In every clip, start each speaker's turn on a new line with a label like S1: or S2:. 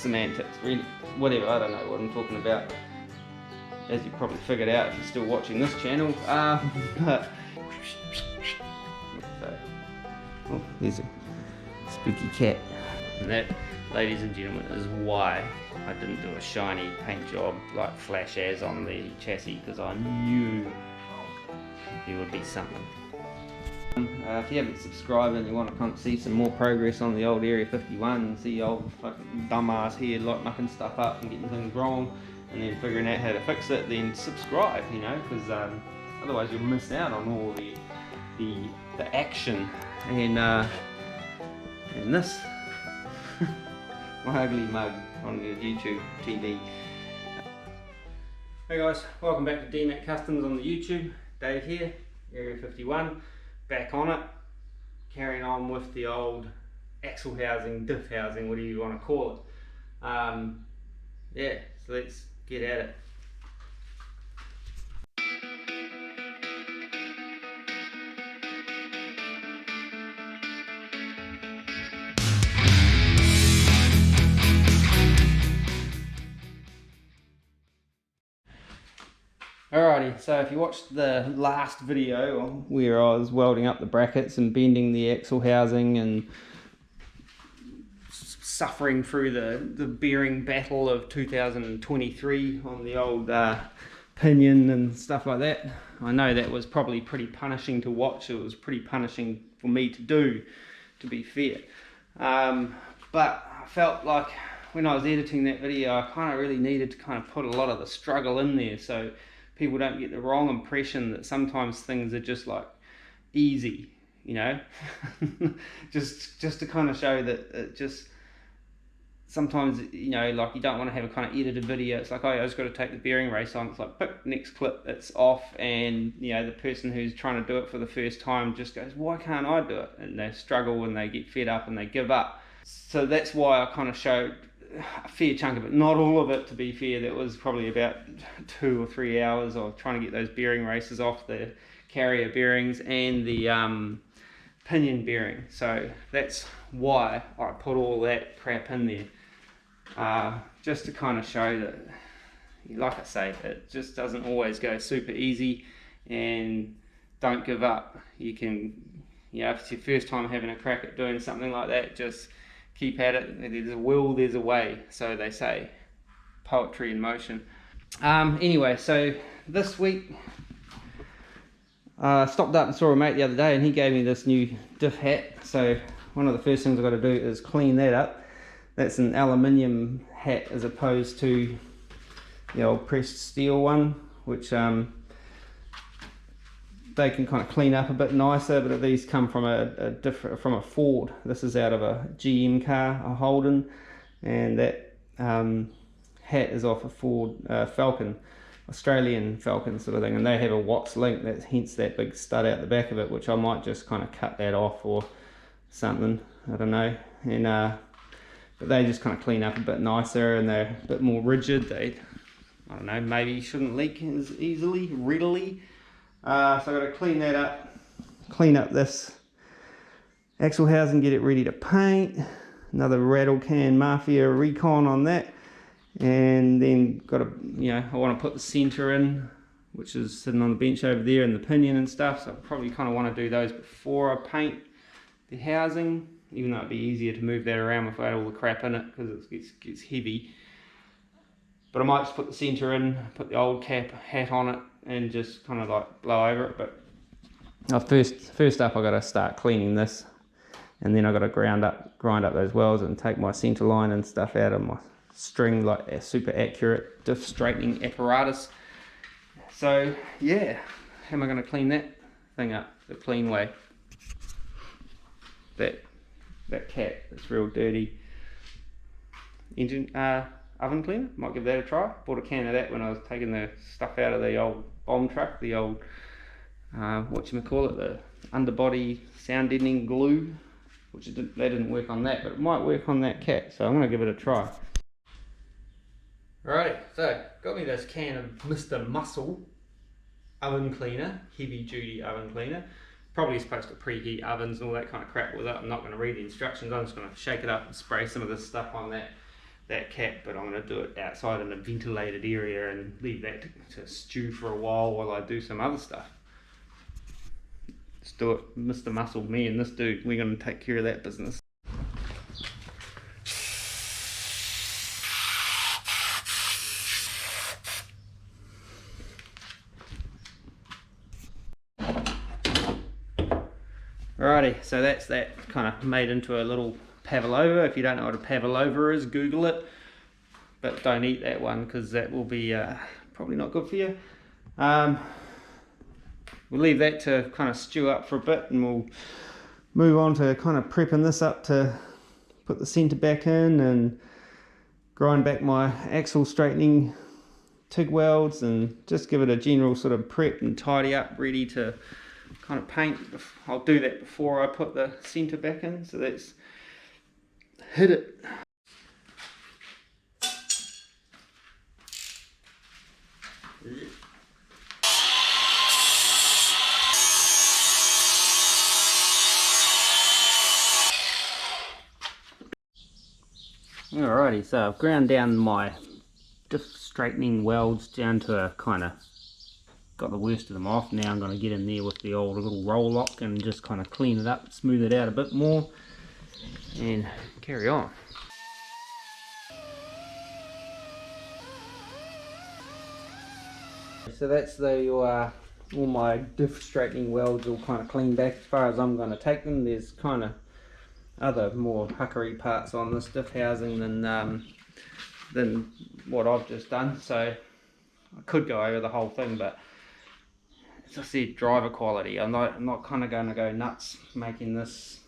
S1: semantics, really, whatever, I don't know what I'm talking about, as you probably figured out if you're still watching this channel. But oh, there's a spooky cat. And that, ladies and gentlemen, is why I didn't do a shiny paint job like Flash as on the chassis, because I knew there would be something. If you haven't subscribed and you want to kind of see some more progress on the old Area 51 and see old fucking dumbass here like mucking stuff up and getting things wrong and then figuring out how to fix it, then subscribe, you know, because otherwise you'll miss out on all the action and this my ugly mug on your YouTube TV. Hey guys, welcome back to DMAC Customs on the YouTube. Dave here, Area 51. Back on it, carrying on with the old axle housing, diff housing, whatever you want to call it. Yeah, so let's get at it. Alrighty, so if you watched the last video where I was welding up the brackets and bending the axle housing and suffering through the bearing battle of 2023 on the old pinion and stuff like that, I know that was probably pretty punishing to watch. It was pretty punishing for me to do, to be fair. But I felt like when I was editing that video, I kind of really needed to kind of put a lot of the struggle in there, so people don't get the wrong impression that sometimes things are just like easy, you know. just to kind of show that it just sometimes, you know, like you don't want to have a kind of edited video. It's like, oh, I just got to take the bearing race on. It's like, pick, next clip, it's off, and you know the person who's trying to do it for the first time just goes, why can't I do it? And they struggle and they get fed up and they give up. So that's why I kind of showed a fair chunk of it, not all of it, to be fair. That was probably about 2 or 3 hours of trying to get those bearing races off, the carrier bearings and the pinion bearing. So that's why I put all that crap in there, just to kind of show that, like I say, it just doesn't always go super easy, and don't give up. You can, you know, if it's your first time having a crack at doing something like that, just keep at it. There's a will, there's a way, so they say. Poetry in motion. Anyway, so this week I stopped up and saw a mate the other day, and he gave me this new diff hat. So one of the first things I've got to do is clean that up. That's an aluminium hat as opposed to the old pressed steel one, which they can kind of clean up a bit nicer, but these come from a Ford. This is out of a GM car, a Holden, and that hat is off a Ford Falcon, Australian Falcon sort of thing, and they have a Watts link, that's hence that big stud out the back of it, which I might just kind of cut that off or something, I don't know. And but they just kind of clean up a bit nicer, and they're a bit more rigid. They, I don't know, maybe shouldn't leak as readily. So I've got to clean that up, clean up this axle housing, get it ready to paint. Another rattlecan Mafia recon on that, and then got to, you know, I want to put the center in, which is sitting on the bench over there, and the pinion and stuff. So I probably kind of want to do those before I paint the housing, even though it'd be easier to move that around without all the crap in it, because it gets heavy. But I might just put the center in, put the old hat on it, and just kind of like blow over it. But first up I got to start cleaning this, and then I got to grind up those welds and take my center line and stuff out of my string, like a super accurate diff straightening apparatus. So yeah, how am I going to clean that thing up the clean way? That cat, it's real dirty. Engine oven cleaner, might give that a try. Bought a can of that when I was taking the stuff out of the old bomb truck, the old whatchamacallit, the underbody sound deadening glue, which that didn't work on that, but it might work on that cat, so I'm going to give it a try. Alright, so got me this can of Mr. Muscle oven cleaner, heavy duty oven cleaner. Probably supposed to preheat ovens and all that kind of crap with it. I'm not going to read the instructions, I'm just going to shake it up and spray some of this stuff on that that cap, but I'm going to do it outside in a ventilated area and leave that to stew for a while I do some other stuff. Let's do it, Mr. Muscle, me and this dude, we're going to take care of that business. Alrighty, so that's that kind of made into a little pavlova. If you don't know what a pavlova is, Google it. But don't eat that one because that will be probably not good for you. We'll leave that to kind of stew up for a bit, and we'll move on to kind of prepping this up to put the centre back in and grind back my axle straightening TIG welds and just give it a general sort of prep and tidy up, ready to kind of paint. I'll do that before I put the centre back in, so let's hit it. Alrighty, so I've ground down my diff straightening welds down to a kind of, got the worst of them off. Now I'm going to get in there with the old little roll lock and just kind of clean it up, smooth it out a bit more, and carry on. So that's all my diff straightening welds all kind of cleaned back as far as I'm going to take them. There's kind of other more puckery parts on this diff housing than what I've just done, so I could go over the whole thing, but as I said, driver quality. I'm not kind of going to go nuts making this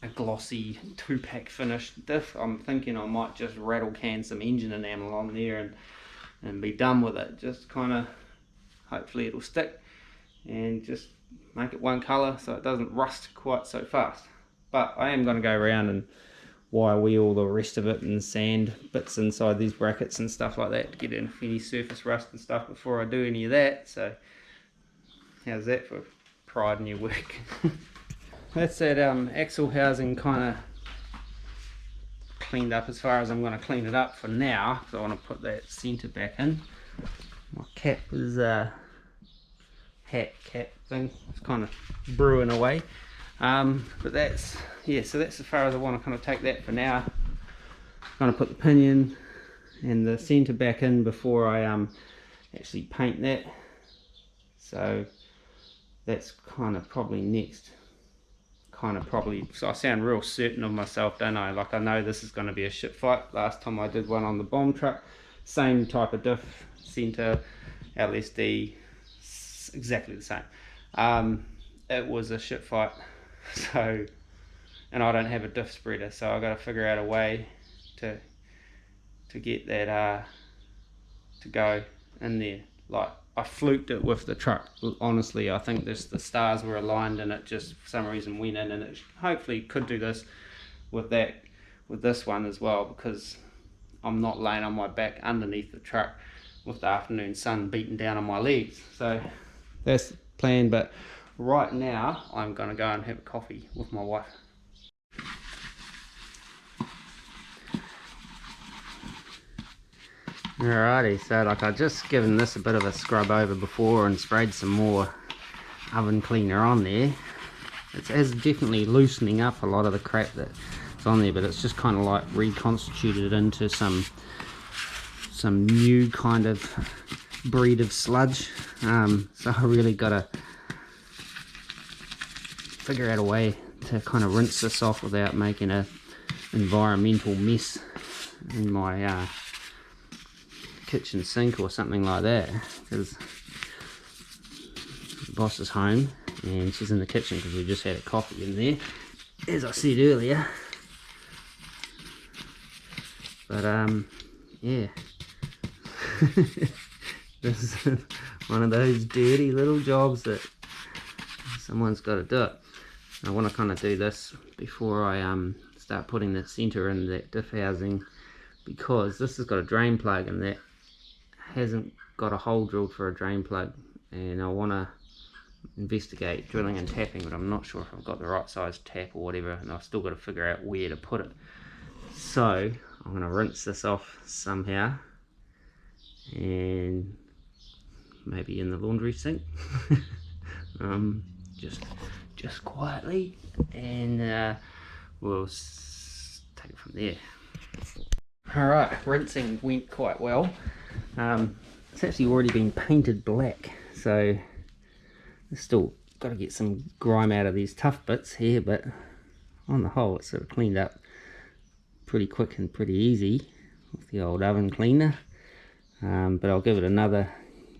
S1: a glossy 2-pack finished diff. I'm thinking I might just rattle can some engine enamel on there and be done with it. Just kind of, hopefully it'll stick, and just make it one colour so it doesn't rust quite so fast. But I am going to go around and wire wheel the rest of it and sand bits inside these brackets and stuff like that to get in any surface rust and stuff before I do any of that. So how's that for pride in your work? That's that axle housing kind of cleaned up as far as I'm going to clean it up for now, because I want to put that centre back in. My cap is hat cap thing, it's kind of brewing away. But that's, yeah, so that's as far as I want to kind of take that for now. I'm going to put the pinion and the centre back in before I actually paint that. So that's kind of probably next. So I sound real certain of myself, don't I? Like, I know this is going to be a shit fight. Last time I did one on the bomb truck, same type of diff, centre, LSD, exactly the same. It was a shit fight. So, and I don't have a diff spreader, so I got to figure out a way to get that to go in there. Like, I fluked it with the truck. Honestly, I think the stars were aligned and it just for some reason went in, and it hopefully could do this with this one as well, because I'm not laying on my back underneath the truck with the afternoon sun beating down on my legs. So that's the plan, but right now I'm going to go and have a coffee with my wife. Alrighty, so like I've just given this a bit of a scrub over before and sprayed some more oven cleaner on there. It is definitely loosening up a lot of the crap that's on there, but it's just kind of like reconstituted into some new kind of breed of sludge. So I really got to figure out a way to kind of rinse this off without making an environmental mess in my kitchen sink or something like that, because the boss is home and she's in the kitchen because we just had a coffee in there, as I said earlier. But yeah, this is one of those dirty little jobs that someone's got to do it. I want to kind of do this before I start putting the centre in that diff housing, because this has got a drain plug and that hasn't got a hole drilled for a drain plug, and I want to investigate drilling and tapping, but I'm not sure if I've got the right size tap or whatever, and I've still got to figure out where to put it. So I'm going to rinse this off somehow, and maybe in the laundry sink. Just quietly, and we'll take it from there. Alright, rinsing went quite well. It's actually already been painted black, so it's still got to get some grime out of these tough bits here, but on the whole it's sort of cleaned up pretty quick and pretty easy with the old oven cleaner. But I'll give it another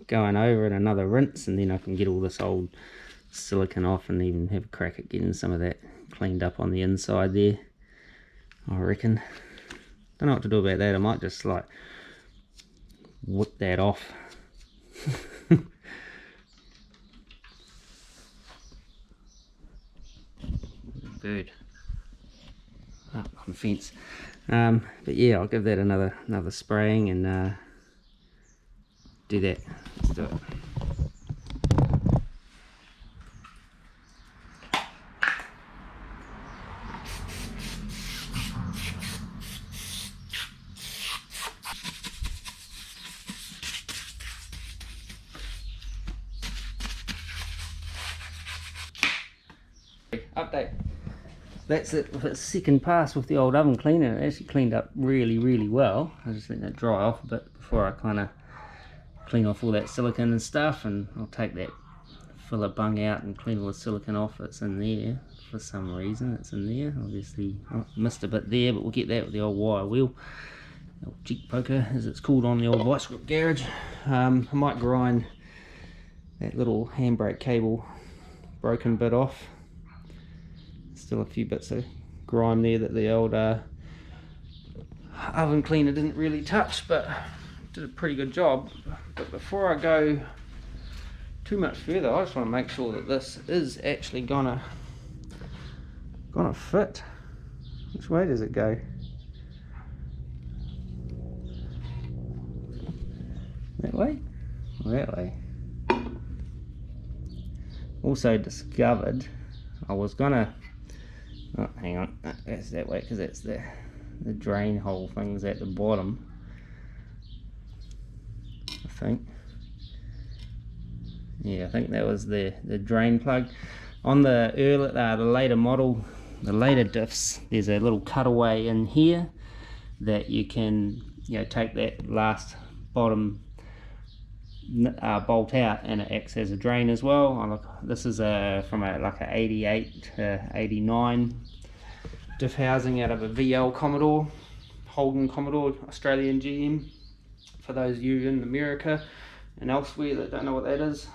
S1: going over and another rinse, and then I can get all this old silicone off and even have a crack at getting some of that cleaned up on the inside there, I reckon. Don't know what to do about that. I might just like whip that off. Bird up on the fence. But yeah, I'll give that another spraying and do that. Let's do it. Update. That's it with its second pass with the old oven cleaner. It actually cleaned up really well. I just let that dry off a bit before I kind of clean off all that silicone and stuff, and I'll take that filler bung out and clean all the silicone off that's in there. For some reason it's in there. Obviously I missed a bit there, but we'll get that with the old wire wheel, the old cheek poker as it's called on the old vice grip garage. I might grind that little handbrake cable broken bit off. Still a few bits of grime there that the old oven cleaner didn't really touch, but did a pretty good job. But before I go too much further, I just want to make sure that this is actually gonna fit. Which way does it go? That way? Or that way? Also discovered I was gonna, oh, hang on, that's that way because that's the drain hole things at the bottom, I think. Yeah, I think that was the drain plug. On the later model, the later diffs, there's a little cutaway in here that you can, you know, take that last bottom bolt out, and it acts as a drain as well. This is from like a 88 to 89 diff housing out of a VL Commodore, Holden Commodore, Australian GM, for those of you in America and elsewhere that don't know what that is.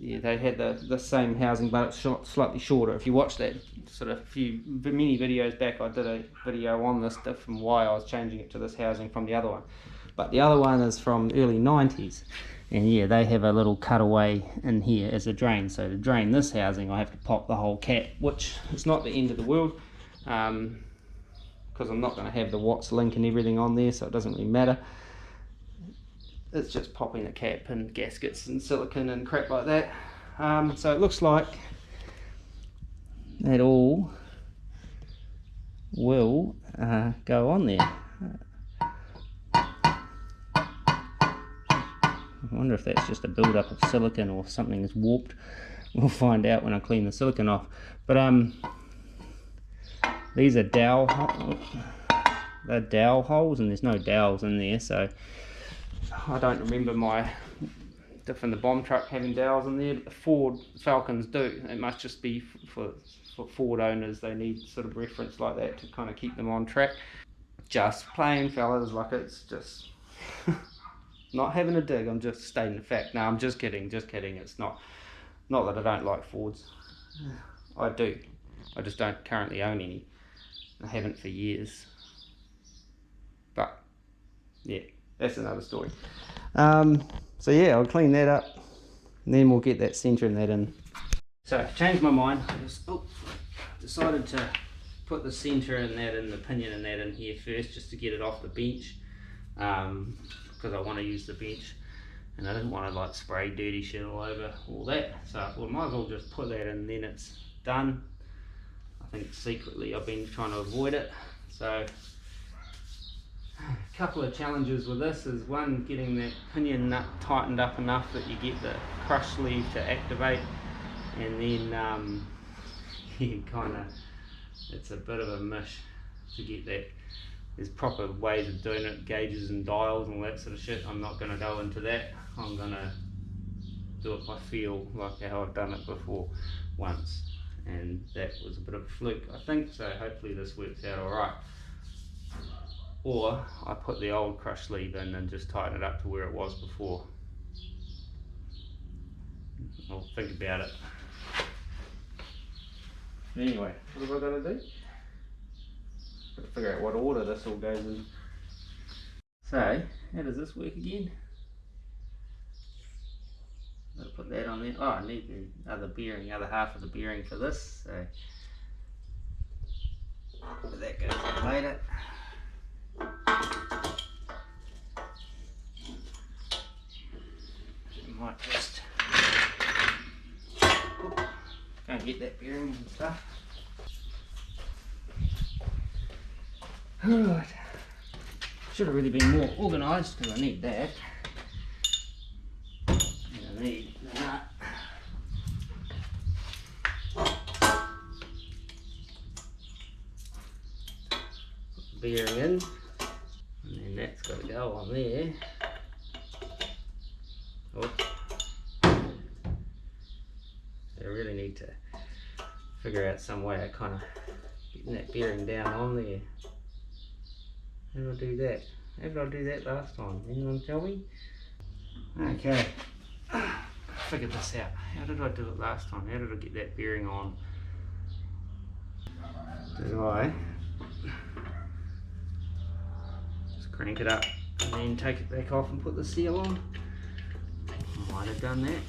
S1: Yeah, they had the same housing, but it's slightly shorter. If you watch that sort of many videos back, I did a video on this diff and why I was changing it to this housing from the other one. But the other one is from early 90s, and yeah, they have a little cutaway in here as a drain. So to drain this housing, I have to pop the whole cap, which is not the end of the world, because I'm not going to have the Watts link and everything on there, so it doesn't really matter. It's just popping a cap and gaskets and silicone and crap like that. So it looks like that all will go on there. I wonder if that's just a build up of silicone or something is warped. We'll find out when I clean the silicone off. But these are dowel holes, and there's no dowels in there, so I don't remember my diff in the bomb truck having dowels in there, but the Ford Falcons do. It must just be for Ford owners. They need sort of reference like that to kind of keep them on track. Just plain, fellas, like it's just not having a dig, I'm just stating the fact. No, I'm just kidding, it's not that I don't like Fords. I do, I just don't currently own any. I haven't for years, but yeah, that's another story. So yeah, I'll clean that up and then we'll get that centre and that in. So I've changed my mind. I just decided to put the centre and that in, the pinion and that in here first, just to get it off the bench, because I want to use the bench and I didn't want to like spray dirty shit all over all that. So I thought I might as well just put that in, then it's done. I think secretly I've been trying to avoid it. So a couple of challenges with this is, one, getting that pinion nut tightened up enough that you get the crush sleeve to activate, and then you kind of, it's a bit of a mish to get that. There's proper ways of doing it, gauges and dials and all that sort of shit. I'm not going to go into that. I'm going to do it by feel, like how I've done it before once, and that was a bit of a fluke, I think. So hopefully this works out alright. Or I put the old crush sleeve in and just tighten it up to where it was before. I'll think about it. Anyway, what have I got to do? Got to figure out what order this all goes in. So, how does this work again? I'll put that on there. Oh, I need the other bearing, other half of the bearing for this. So that goes in later. I might just go and get that bearing and stuff. Alright. Should have really been more organised because I need that. And I need the nut. Put the bearing in. And then that's got to go on there. Oops. So I really need to figure out some way of kind of getting that bearing down on there. How did I do that? How did I do that last time? Anyone tell me? Okay, figured this out. How did I do it last time? How did I get that bearing on? Do I just crank it up and then take it back off and put the seal on? I might have done that.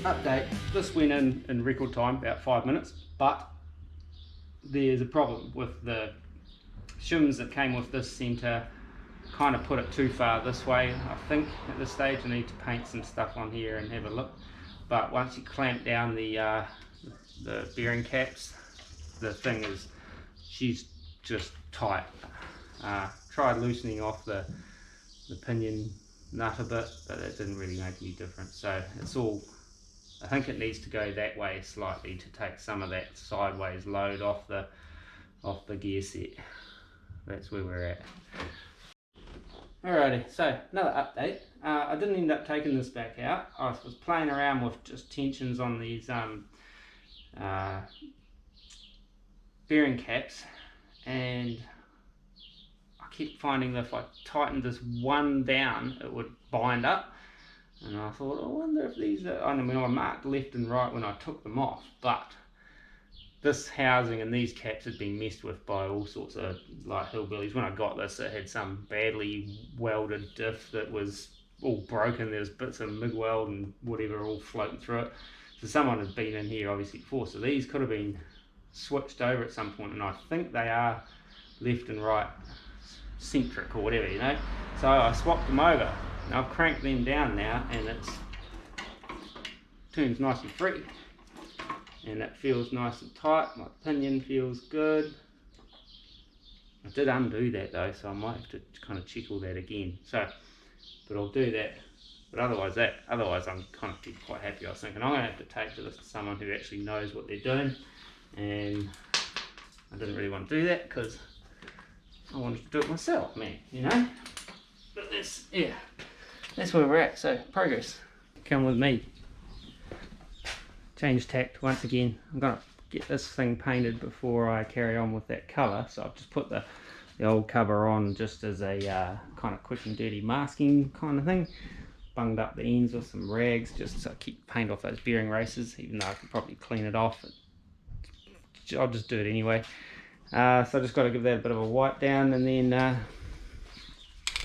S1: Update, this went in record time, about 5 minutes, but there's a problem with the shims that came with this centre. Kind of put it too far this way. I think at this stage I need to paint some stuff on here and have a look, but once you clamp down the bearing caps, the thing is, she's just tight. Tried loosening off the pinion nut a bit, but that didn't really make any difference. So it's all, I think it needs to go that way slightly to take some of that sideways load off the gear set. That's where we're at. Alrighty, so another update. I didn't end up taking this back out. I was playing around with just tensions on these bearing caps, and I kept finding that if I tightened this one down, it would bind up. And I thought, I wonder if these are, I mean, I marked left and right when I took them off, but this housing and these caps had been messed with by all sorts of like hillbillies. When I got this, it had some badly welded diff that was all broken. There's bits of MIG weld and whatever all floating through it. So someone had been in here obviously before. So these could have been switched over at some point, and I think they are left and right centric or whatever, you know. So I swapped them over. Now I've cranked them down now, and it's turns nice and free. And it feels nice and tight. My pinion feels good. I did undo that though, so I might have to kind of check all that again. So, but I'll do that. But otherwise I'm kind of quite happy. I was thinking I'm going to have to take this to someone who actually knows what they're doing, and I didn't really want to do that because I wanted to do it myself, man, you know. But that's where we're at. So progress. Come with me. Change tact once again. I'm going to get this thing painted before I carry on with that colour, so I've just put the old cover on just as a kind of quick and dirty masking kind of thing. Bunged up the ends with some rags just so I keep paint off those bearing races, even though I could probably clean it off. I'll just do it anyway. So I just got to give that a bit of a wipe down, and then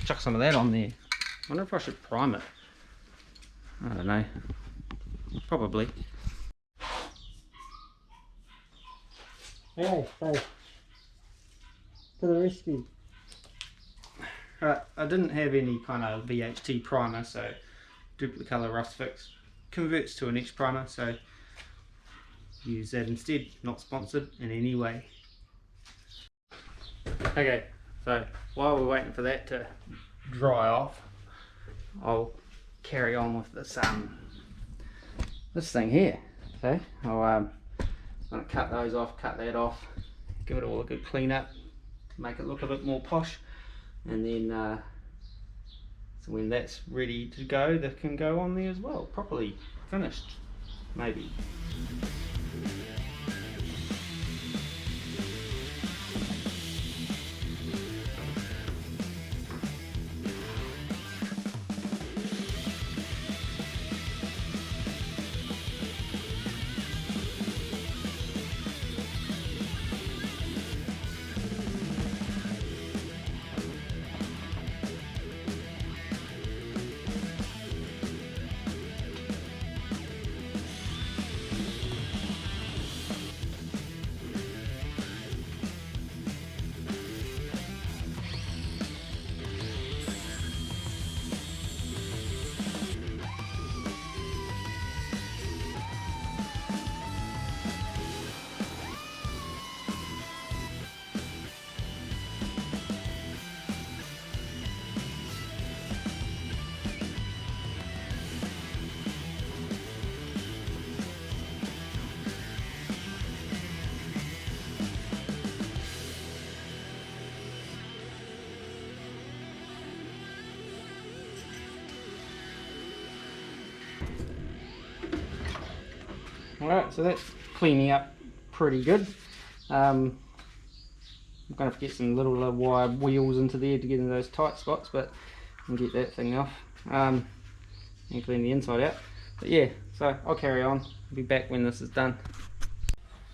S1: chuck some of that on there. I wonder if I should prime it. I don't know. Probably.
S2: Hey, to the rescue.
S1: Right, I didn't have any kind of VHT primer, so duplicate colour rust fix converts to an X primer, so use that instead. Not sponsored in any way. Okay, so while we're waiting for that to dry off, I'll carry on with this thing here. So I'm going to cut those off, cut that off, give it all a good clean up, make it look a bit more posh, and then so when that's ready to go, that can go on there as well, properly finished, maybe. Alright, so that's cleaning up pretty good. I'm going to have to get some little wire wheels into there to get into those tight spots, but I'll get that thing off and clean the inside out. But yeah, so I'll carry on. I'll be back when this is done.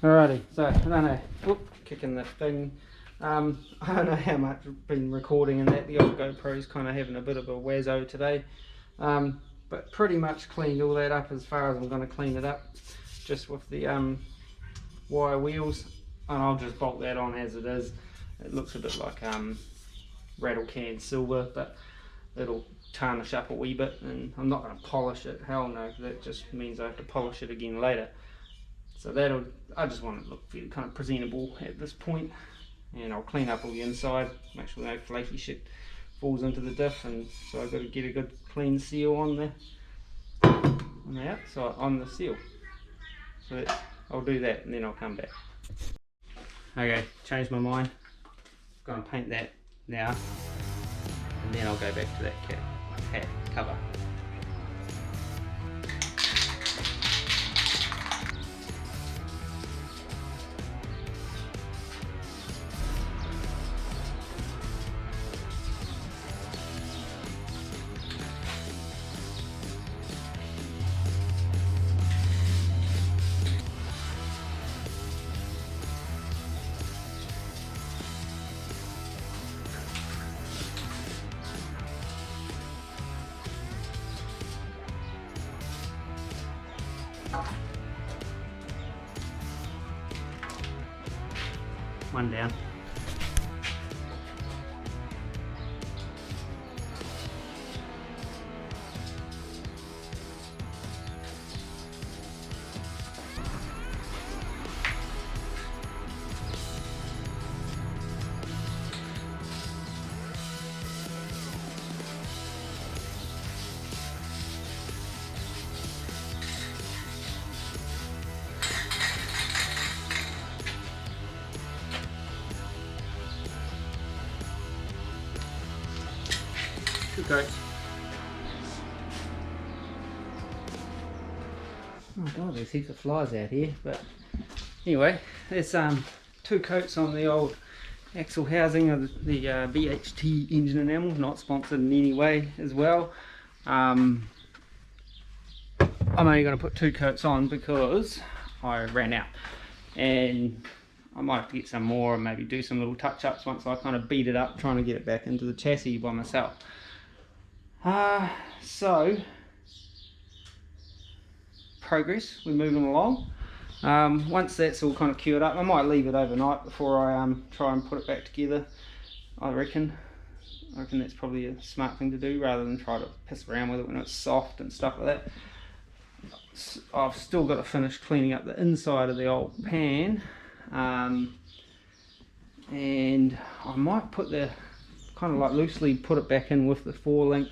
S1: Alrighty, so I don't know, kicking the thing. I don't know how much I've been recording and that. The old GoPro's kind of having a bit of a wazzo today. But pretty much cleaned all that up as far as I'm going to clean it up, just with the wire wheels, and I'll just bolt that on as it is. It looks a bit like rattlecan silver, but it'll tarnish up a wee bit, and I'm not going to polish it, hell no, that just means I have to polish it again later. So I just want it to look kind of presentable at this point, and I'll clean up all the inside, make sure no flaky shit falls into the diff, and so I've got to get a good clean seal on the outside, on the seal. So I'll do that and then I'll come back. Okay, changed my mind. Go and paint that now, and then I'll go back to that hat cover. One down. Okay. Oh god, there's heaps of flies out here, but anyway, there's 2 coats on the old axle housing of the BHT engine enamel, not sponsored in any way as well. I'm only going to put 2 coats on because I ran out, and I might have to get some more and maybe do some little touch-ups once I kind of beat it up, trying to get it back into the chassis by myself. So progress, we're moving along. Once that's all kind of cured up, I might leave it overnight before I try and put it back together. I reckon that's probably a smart thing to do, rather than try to piss around with it when it's soft and stuff like that. I've still got to finish cleaning up the inside of the old pan, and I might put the kind of like loosely put it back in with the 4-link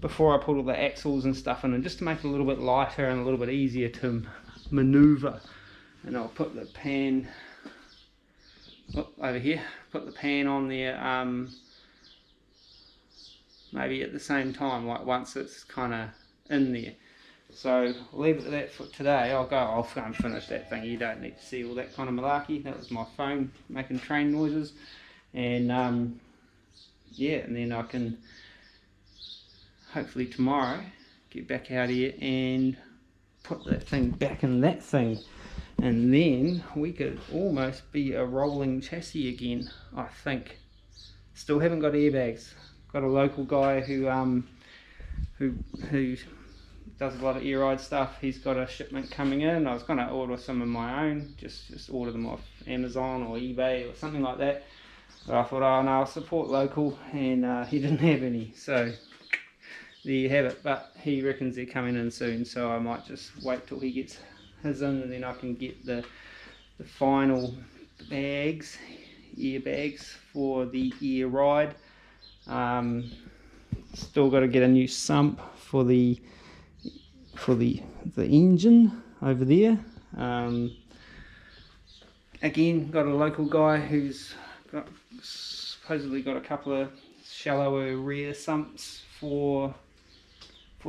S1: before I put all the axles and stuff in, and just to make it a little bit lighter and a little bit easier to maneuver. And I'll put the pan over here, put the pan on there maybe at the same time, like once it's kind of in there. So I'll leave it at that for today. I'll go and finish that thing. You don't need to see all that kind of malarkey. That was my phone making train noises. And yeah, and then I can hopefully tomorrow get back out here and put that thing back in that thing, and then we could almost be a rolling chassis again, I think. Still haven't got airbags. Got a local guy who does a lot of air ride stuff. He's got a shipment coming in. I was going to order some of my own, just order them off Amazon or eBay or something like that. But I thought, oh no, I'll support local, and he didn't have any, so there you have it. But he reckons they're coming in soon, so I might just wait till he gets his in, and then I can get the final bags, ear bags for the ear ride. Still got to get a new sump for the engine over there. Again, got a local guy who's supposedly got a couple of shallower rear sumps for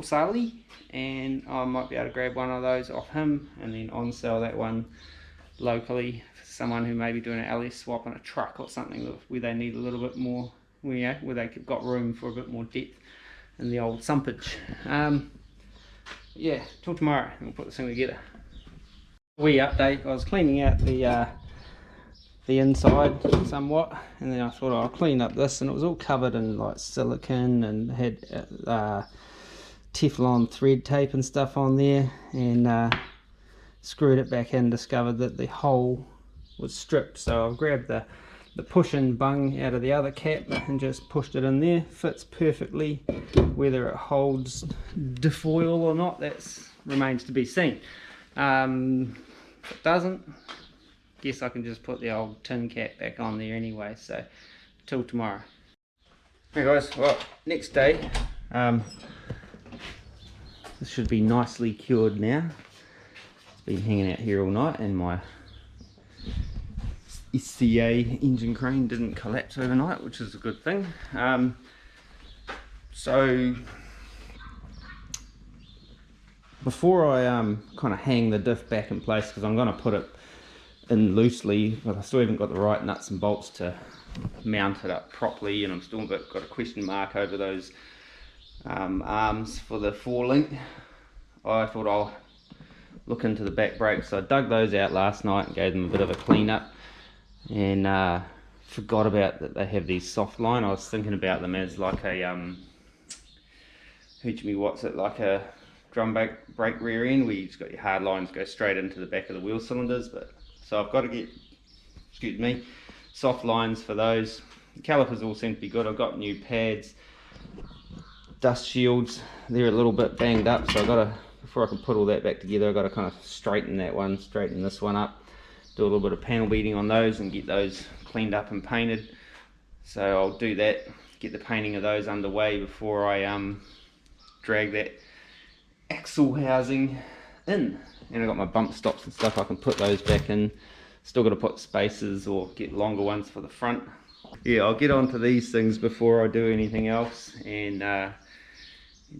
S1: sale, and I might be able to grab one of those off him and then on sell that one locally for someone who may be doing an LS swap on a truck or something where they need a little bit more, where they've got room for a bit more depth in the old sumpage. Yeah, till tomorrow and we'll put this thing together. Wee update, I was cleaning out the inside somewhat, and then I thought I'll clean up this, and it was all covered in like silicone and had Teflon thread tape and stuff on there, and screwed it back in, discovered that the hole was stripped. So I've grabbed the push-in bung out of the other cap and just pushed it in there. Fits perfectly. Whether it holds diff oil or not, that remains to be seen. If it doesn't, guess I can just put the old tin cap back on there anyway, so till tomorrow. Hey guys, well, next day, this should be nicely cured now. It's been hanging out here all night and my SCA engine crane didn't collapse overnight, which is a good thing. So before I kind of hang the diff back in place, because I'm going to put it in loosely, but I still haven't got the right nuts and bolts to mount it up properly, and I'm still got a question mark over those arms for the forelink. I thought I'll look into the back brakes, so I dug those out last night and gave them a bit of a clean up, and forgot about that they have these soft line. I was thinking about them as like a like a drum brake rear end, where you just got your hard lines go straight into the back of the wheel cylinders. But so I've got to get, excuse me, soft lines for those. The calipers all seem to be good. I've got new pads, dust shields. They're a little bit banged up, so I've got to, before I can put all that back together, I've got to kind of straighten that one, straighten this one up, do a little bit of panel beating on those and get those cleaned up and painted. So I'll do that, get the painting of those underway before I drag that axle housing in. And I've got my bump stops and stuff, I can put those back in. Still got to put spacers or get longer ones for the front. Yeah, I'll get onto these things before I do anything else, and yeah,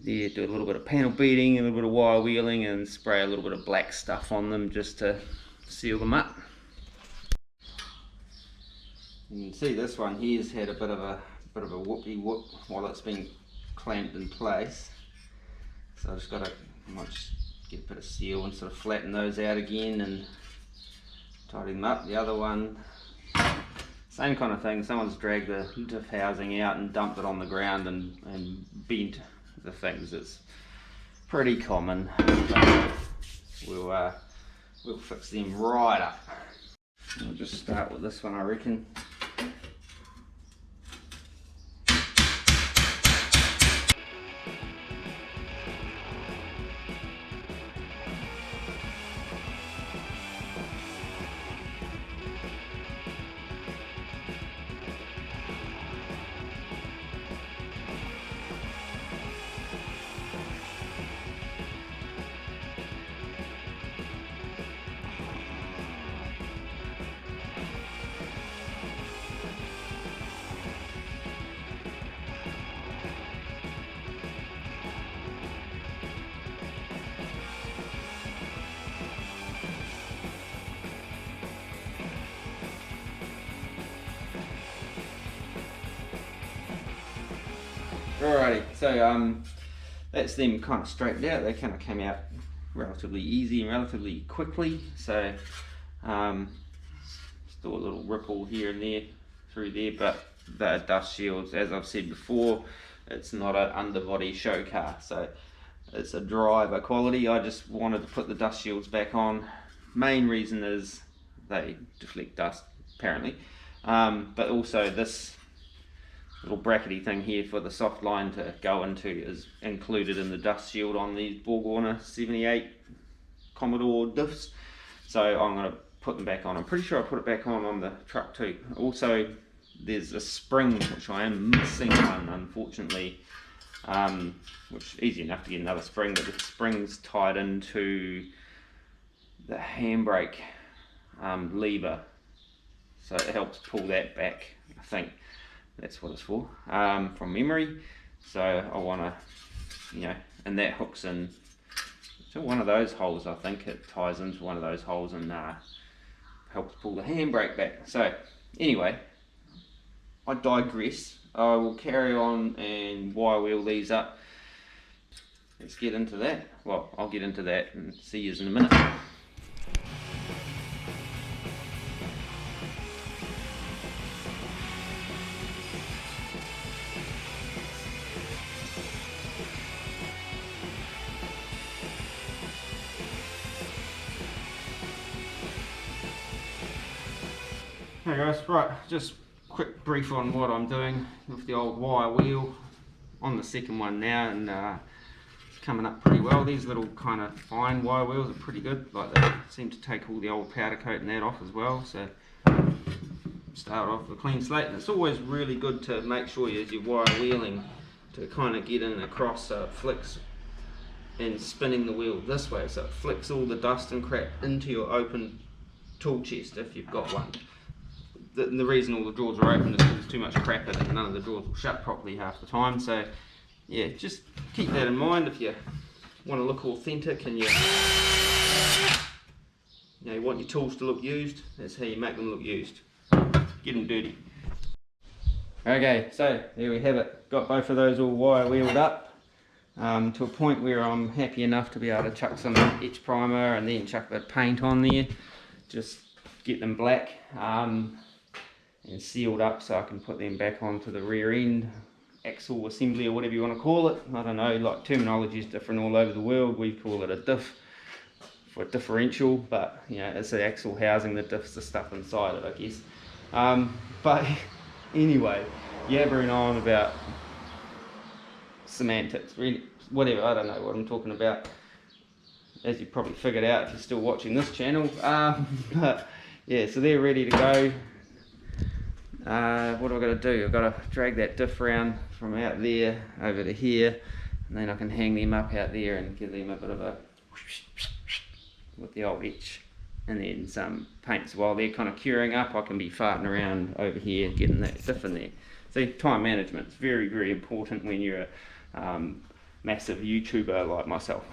S1: do a little bit of panel beating, a little bit of wire wheeling, and spray a little bit of black stuff on them just to seal them up. And you can see this one here's had a bit of a whoopie whoop while it's been clamped in place. So I just got to get a bit of seal and sort of flatten those out again and tidy them up. The other one, same kind of thing. Someone's dragged the diff housing out and dumped it on the ground and bent the things. It's pretty common. We'll fix them right up. I'll just start with this one, I reckon. Alrighty, so that's them kind of straightened out. They kind of came out relatively easy and relatively quickly. So still a little ripple here and there through there, but the dust shields, as I've said before, it's not an underbody show car, so it's a driver quality. I just wanted to put the dust shields back on. Main reason is they deflect dust apparently, but also this little brackety thing here for the soft line to go into is included in the dust shield on these Borg 78 Commodore diffs. So I'm going to put them back on. I'm pretty sure I put it back on the truck too. Also, there's a spring which I am missing one, unfortunately, which is easy enough to get another spring, but the spring's tied into the handbrake lever, so it helps pull that back. I think that's what it's for, from memory. So I want to, and that hooks in to one of those holes. I think it ties into one of those holes and helps pull the handbrake back. So anyway, I digress. I will carry on and wire wheel these up. Let's get into that. Well, I'll get into that and see you in a minute. Hey guys, right, just quick brief on what I'm doing with the old wire wheel on the second one now, and coming up pretty well. These little kind of fine wire wheels are pretty good. Like they seem to take all the old powder coat and that off as well. So start off with a clean slate, and it's always really good to make sure as you're wire wheeling to kind of get in across so it flicks, and spinning the wheel this way so it flicks all the dust and crap into your open tool chest if you've got one. The reason all the drawers are open is because there's too much crap in it and none of the drawers will shut properly half the time. So yeah, just keep that in mind if you want to look authentic and you want your tools to look used. That's how you make them look used. Get them dirty. Okay, so there we have it. Got both of those all wire wheeled up to a point where I'm happy enough to be able to chuck some etch primer and then chuck a bit of paint on there. Just get them black and sealed up so I can put them back onto the rear end axle assembly or whatever you want to call it. I don't know, like terminology is different all over the world. We call it a diff for a differential, but it's the axle housing, the diff's the stuff inside it, I guess. But anyway, yabbering on about semantics, really, whatever, I don't know what I'm talking about, as you probably figured out if you're still watching this channel. But yeah, so they're ready to go. What do I got to do? I've got to drag that diff around from out there over to here, and then I can hang them up out there and give them a bit of a with the old etch, and then some paint. So while they're kind of curing up, I can be farting around over here getting that diff in there. So time management is very, very important when you're a massive YouTuber like myself.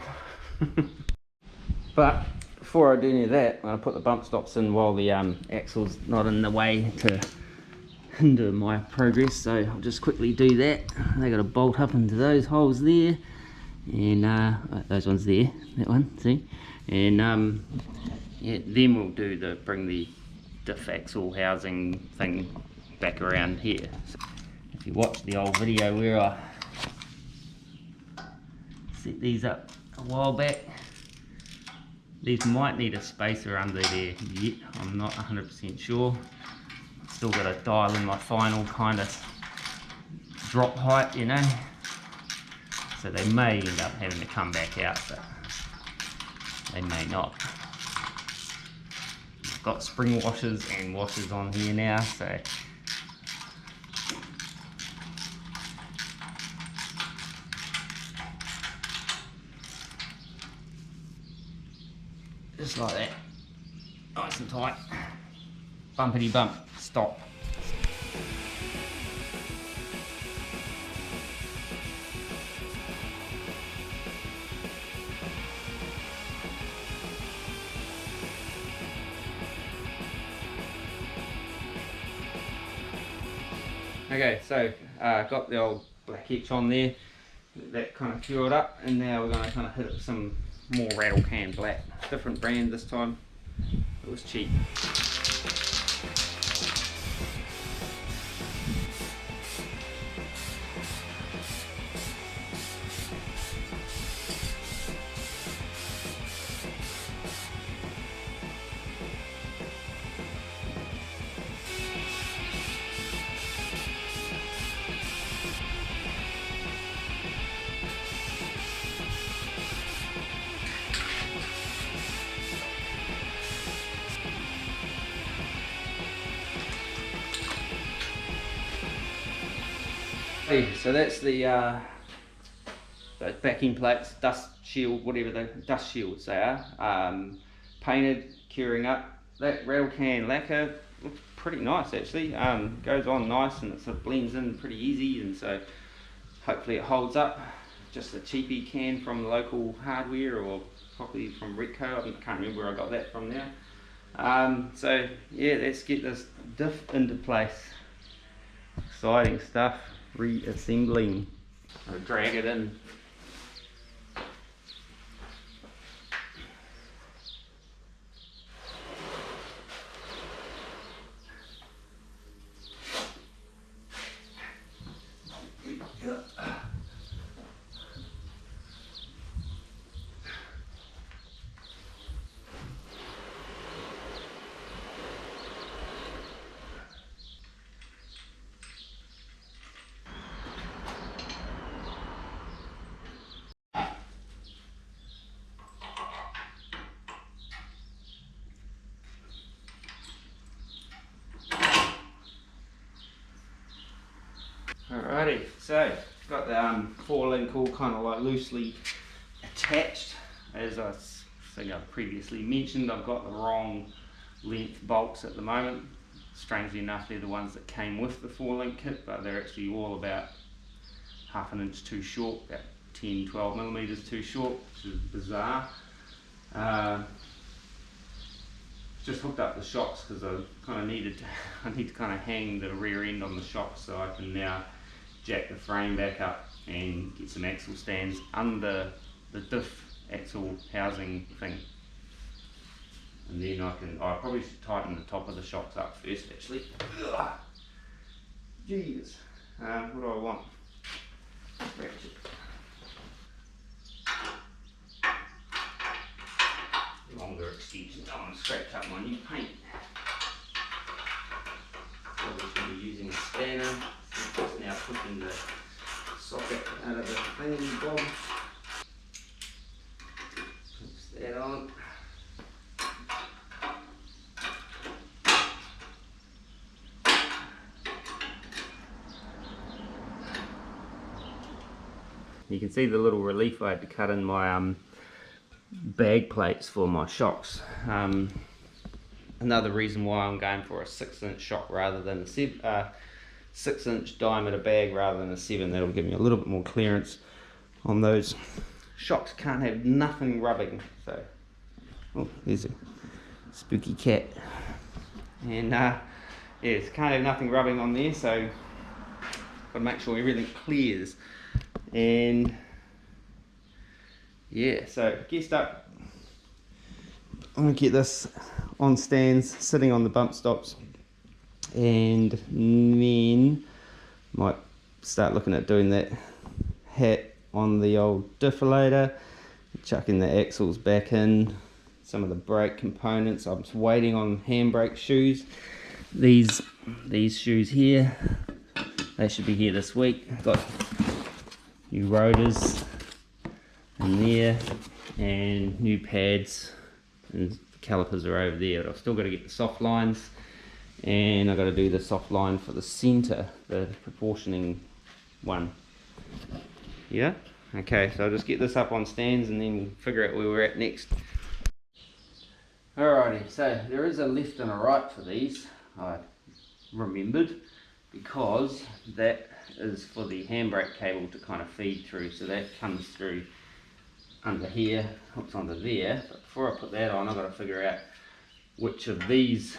S1: But before I do any of that, I'm going to put the bump stops in while the axle's not in the way to hinder my progress. So I'll just quickly do that. They got to bolt up into those holes there, and those ones there, that one, see? And yeah, then we'll do bring the diff axle housing thing back around here. So if you watched the old video where I set these up a while back, these might need a spacer under there yet, I'm not 100% sure. Still got to dial in my final kind of drop height, so they may end up having to come back out, but they may not. I've got spring washers and washers on here now, so just like that, nice and tight, bumpity bump, stop. Okay, so got the old black etch on there, that kind of cured up, and now we're going to kind of hit it with some more rattlecan black, different brand this time, it was cheap. So that's the those backing plates, dust shield, whatever the dust shields they are, painted, curing up. That rattlecan lacquer looks pretty nice actually. Goes on nice and it sort of blends in pretty easy, and so hopefully it holds up. Just a cheapy can from the local hardware, or probably from Recon. I can't remember where I got that from now. So yeah, let's get this diff into place. Exciting stuff. Reassembling. I'll drag it in. So got the four-link all kind of like loosely attached. As I think I've previously mentioned, I've got the wrong length bolts at the moment. Strangely enough, they're the ones that came with the four-link kit, but they're actually all about half an inch too short, about 10-12 millimeters too short, which is bizarre. Just hooked up the shocks because I kind of need to kind of hang the rear end on the shocks so I can now jack the frame back up and get some axle stands under the diff axle housing thing. And then I probably should tighten the top of the shocks up first actually. Ugh. Jeez. What do I want? Ratchet. Longer extensions. I want to scratch up my new paint. Probably should be using a spanner. Just now pushing the socket out of the thingy bob. Push that on. You can see the little relief I had to cut in my bag plates for my shocks. Another reason why I'm going for a 6-inch shock rather than a 6-inch diameter bag rather than a 7. That'll give me a little bit more clearance on those shocks. Can't have nothing rubbing. So, oh, there's a spooky cat. And yes, can't have nothing rubbing on there. So, got to make sure everything clears. And yeah, so guessed up. I'm gonna get this on stands, sitting on the bump stops, and then might start looking at doing that hat on the old difflator, chucking the axles back in, some of the brake components. I'm just waiting on handbrake shoes. These shoes here, they should be here this week. Got new rotors in there and new pads, and the calipers are over there, but I've still got to get the soft lines, and I've got to do the soft line for the center, the proportioning one. Yeah, okay, so I'll just get this up on stands and then we'll figure out where we're at next. Alrighty, so there is a left and a right for these, I remembered, because that is for the handbrake cable to kind of feed through, so that comes through under here, hooks onto there. But before I put that on, I've got to figure out which of these,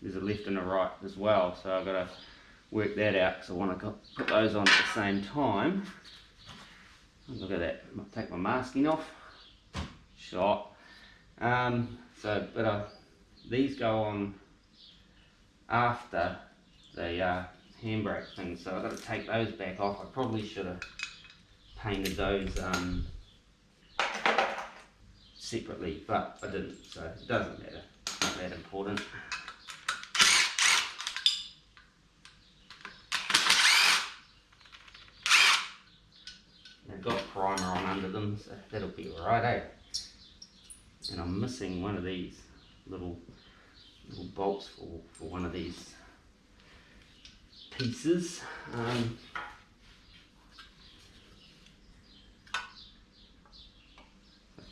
S1: there's a left and a right as well, so I've got to work that out because I want to put those on at the same time. Look at that, I'll take my masking off, shot. These go on after the handbrake thing, so I've got to take those back off. I probably should have painted those separately, but I didn't, so it doesn't matter, not that important. They've got primer on under them, so that'll be alright, eh? And I'm missing one of these little bolts for one of these pieces. I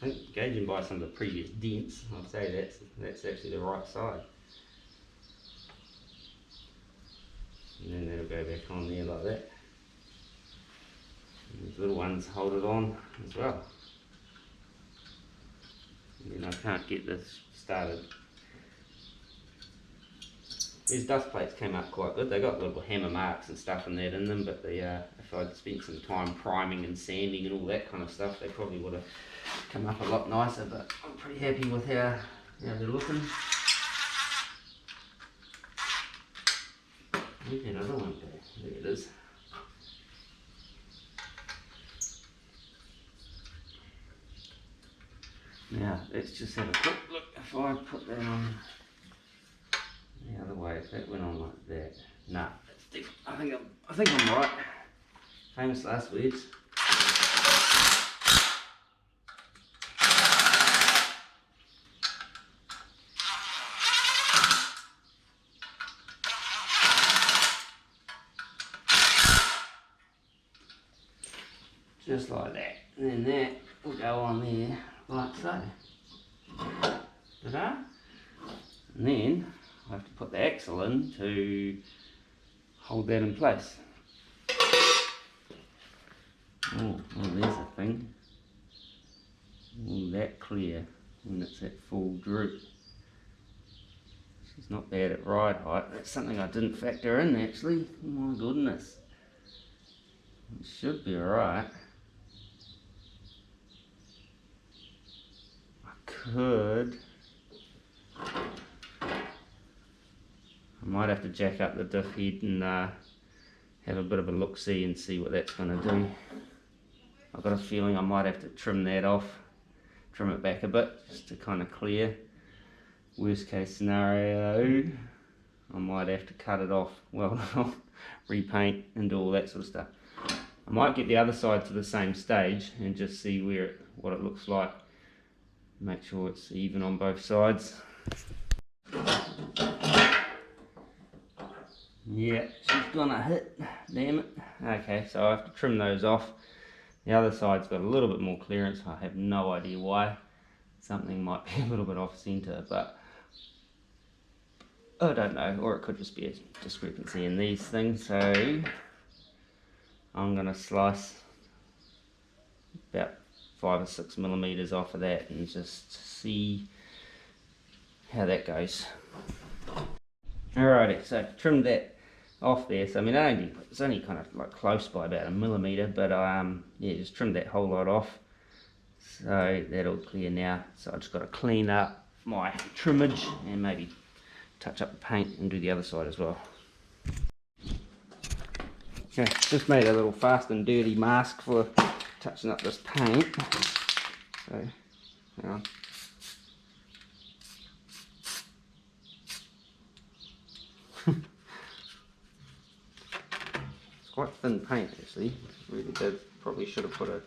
S1: think, gauging by some of the previous dents, I'd say that's actually the right side. And then that'll go back on there like that. And these little ones hold it on as well. And then I can't get this started. These dust plates came up quite good. They got little hammer marks and stuff and that in them, but they, if I'd spent some time priming and sanding and all that kind of stuff, they probably would have come up a lot nicer, but I'm pretty happy with how they're looking. Where's another one there? There it is. Now, let's just have a quick look. If I put that on the other way, if that went on like that, nah, that's different. I think I'm right. Famous last words. just like that. And then that will go on there like so. Ta-da! And then I have to put the axle in to hold that in place. Oh, there's a thing. All that clear when it's at full droop. It's not bad at ride height. That's something I didn't factor in actually. Oh my goodness. It should be alright. I might have to jack up the diff head and have a bit of a look-see and see what that's going to do. I've got a feeling I might have to trim that off, trim it back a bit just to kind of clear. Worst case scenario, I might have to cut it off, weld it off, repaint and do all that sort of stuff. I might get the other side to the same stage and just see what it looks like. Make sure it's even on both sides. Yeah, she's gonna hit, damn it. Okay, so I have to trim those off. The other side's got a little bit more clearance. I have no idea why. Something might be a little bit off center, but I don't know, or it could just be a discrepancy in these things. So I'm gonna slice about 5 or 6 millimeters off of that and just see how that goes. Alrighty, so I've trimmed that off there. So I mean, it's only kind of like close by about 1 millimeter, but yeah, just trimmed that whole lot off. So that'll clear now. So I just got to clean up my trimmage and maybe touch up the paint and do the other side as well. Okay, just made a little fast and dirty mask for touching up this paint. So, hang on. It's quite thin paint actually, really good. Probably should have put a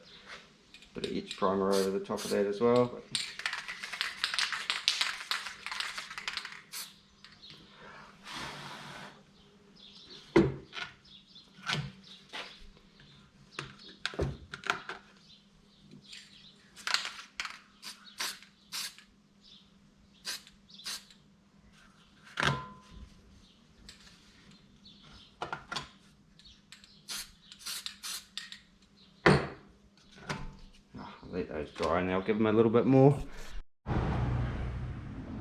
S1: bit of etch primer over the top of that as well. But let those dry and I'll give them a little bit more.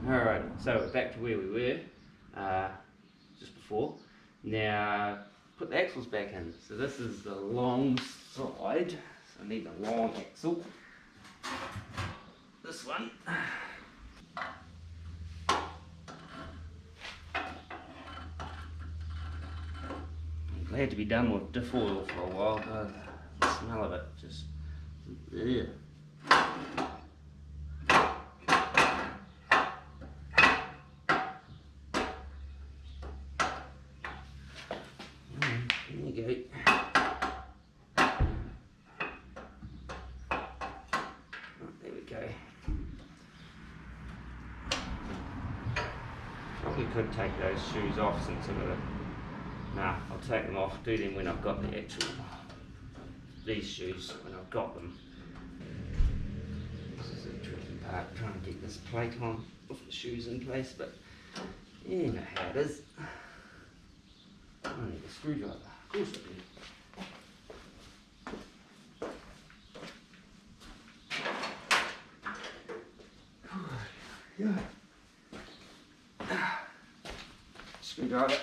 S1: Alright, so back to where we were just before. Now put the axles back in. So this is the long side, so I need a long axle. This one. I'm glad to be done with diff oil for a while. The smell of it just... Ugh. There you go. Oh, there we go. Probably could take those shoes off since I'm gonna... Nah, I'll take them off, do them when I've got the actual... these shoes when I've got them. This is a tricky part, trying to get this plate on with the shoes in place, but you know how it is. I need a screwdriver, of course I do. Yeah. Screwdriver.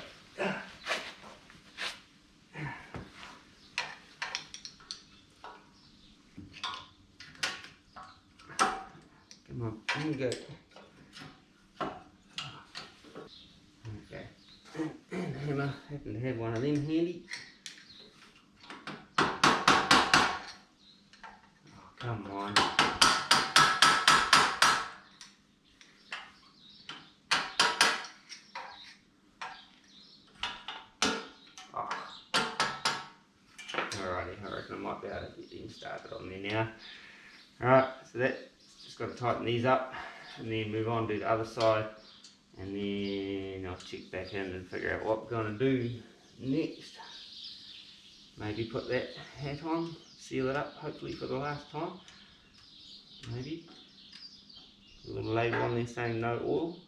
S1: Come on, there you go. Okay. And a hammer, happen to have one of them handy. Oh, come on. Oh. Alrighty, I reckon I might be able to get them started on there now. Alright, so that just got to tighten these up and then move on to the other side, and then I'll check back in and figure out what we're going to do next. Maybe put that hat on, seal it up, hopefully for the last time. Maybe. A little label on there saying no oil.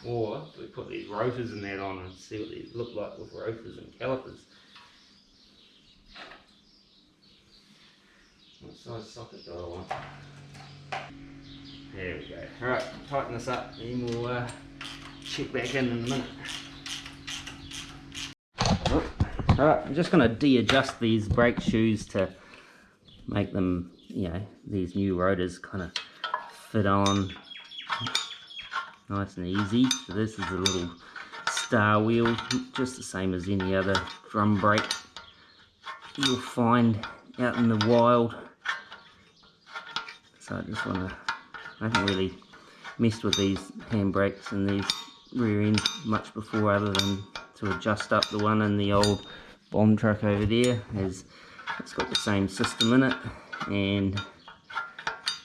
S1: Or we put these rotors and that on and see what these look like with rotors and calipers. What size socket do I want? There we go. Alright, tighten this up and we'll check back in a minute. Alright, I'm just going to de-adjust these brake shoes to make them, you know, these new rotors kind of fit on nice and easy. So this is a little star wheel, just the same as any other drum brake you'll find out in the wild. So I just want to, I haven't really messed with these handbrakes and these rear ends much before, other than to adjust up the one in the old bomb truck over there, as it's got the same system in it, and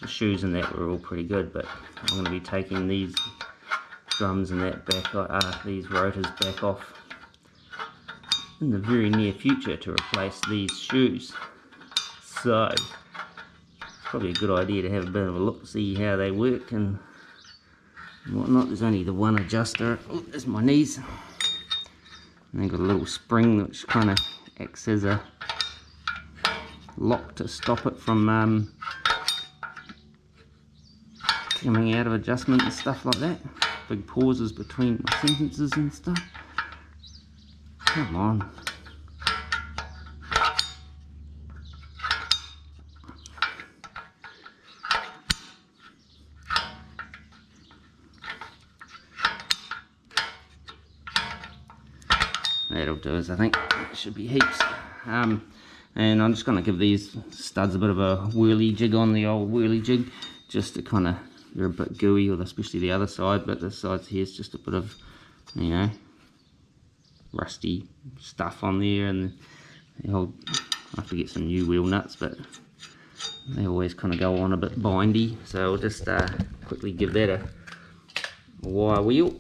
S1: the shoes and that were all pretty good. But I'm going to be taking these drums and that back, these rotors back off in the very near future to replace these shoes. So it's probably a good idea to have a bit of a look, see how they work and whatnot. There's only the one adjuster. Oh, there's my knees. And they've got a little spring which kind of acts as a lock to stop it from coming out of adjustment and stuff like that. Big pauses between my sentences and stuff. Come on. That'll do us, I think. It should be heaps. And I'm just going to give these studs a bit of a whirly jig on the old whirly jig, just to kind of, they're a bit gooey, or especially the other side, but this side here is just a bit of, you know, rusty stuff on there, and I'll have to get some new wheel nuts, but they always kind of go on a bit bindy, so I'll just quickly give that a wire wheel.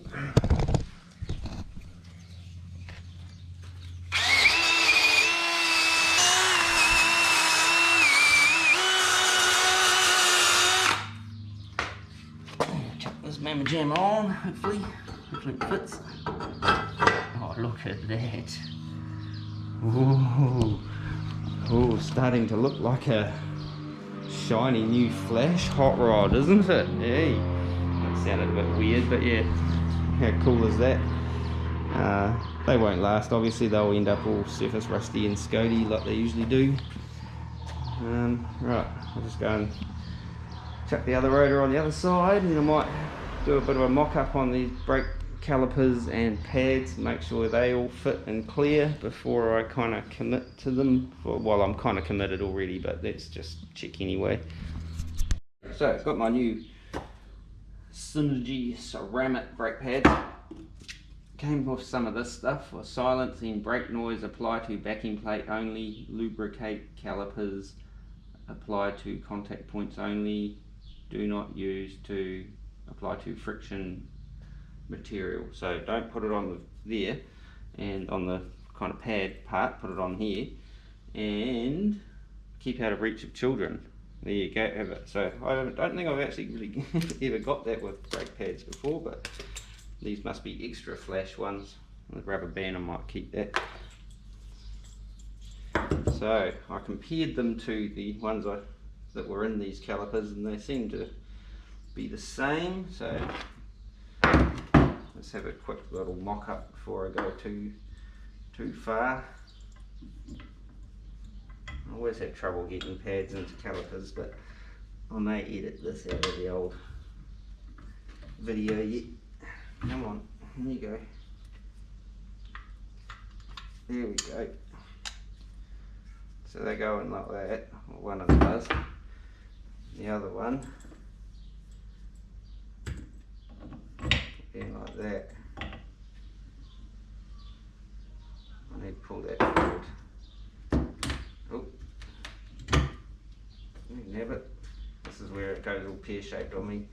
S1: Chuck this mamma jam on, hopefully it fits. Oh, look at that. Ooh. Oh, starting to look like a shiny new Flash hot rod, isn't it? Hey, that sounded a bit weird, but yeah, how cool is that? They won't last, obviously. They'll end up all surface rusty and scody like they usually do. Right, I'll just go and chuck the other rotor on the other side, and I might do a bit of a mock-up on these brake calipers and pads, make sure they all fit and clear before I kind of commit to them. Well, I'm kind of committed already, but let's just check anyway. So I've got my new Synergy ceramic brake pads. Came with some of this stuff for silencing brake noise, apply to backing plate only, lubricate calipers, apply to contact points only, do not use to apply to friction material. So don't put it on there, and on the kind of pad part, put it on here, and keep out of reach of children. There you go, have it. So I don't think I've actually really ever got that with brake pads before, but these must be extra flash ones. The rubber band, I might keep that. So I compared them to the ones that were in these calipers, and they seem to be the same. So let's have a quick little mock-up before I go too far. I always have trouble getting pads into calipers, but I may edit this out of the old video yet. Come on, there you go. There we go. So they go in like that, or one of them does. The other one in like that. I need to pull that forward. Oh, you can have it. This is where it goes all pear-shaped on me.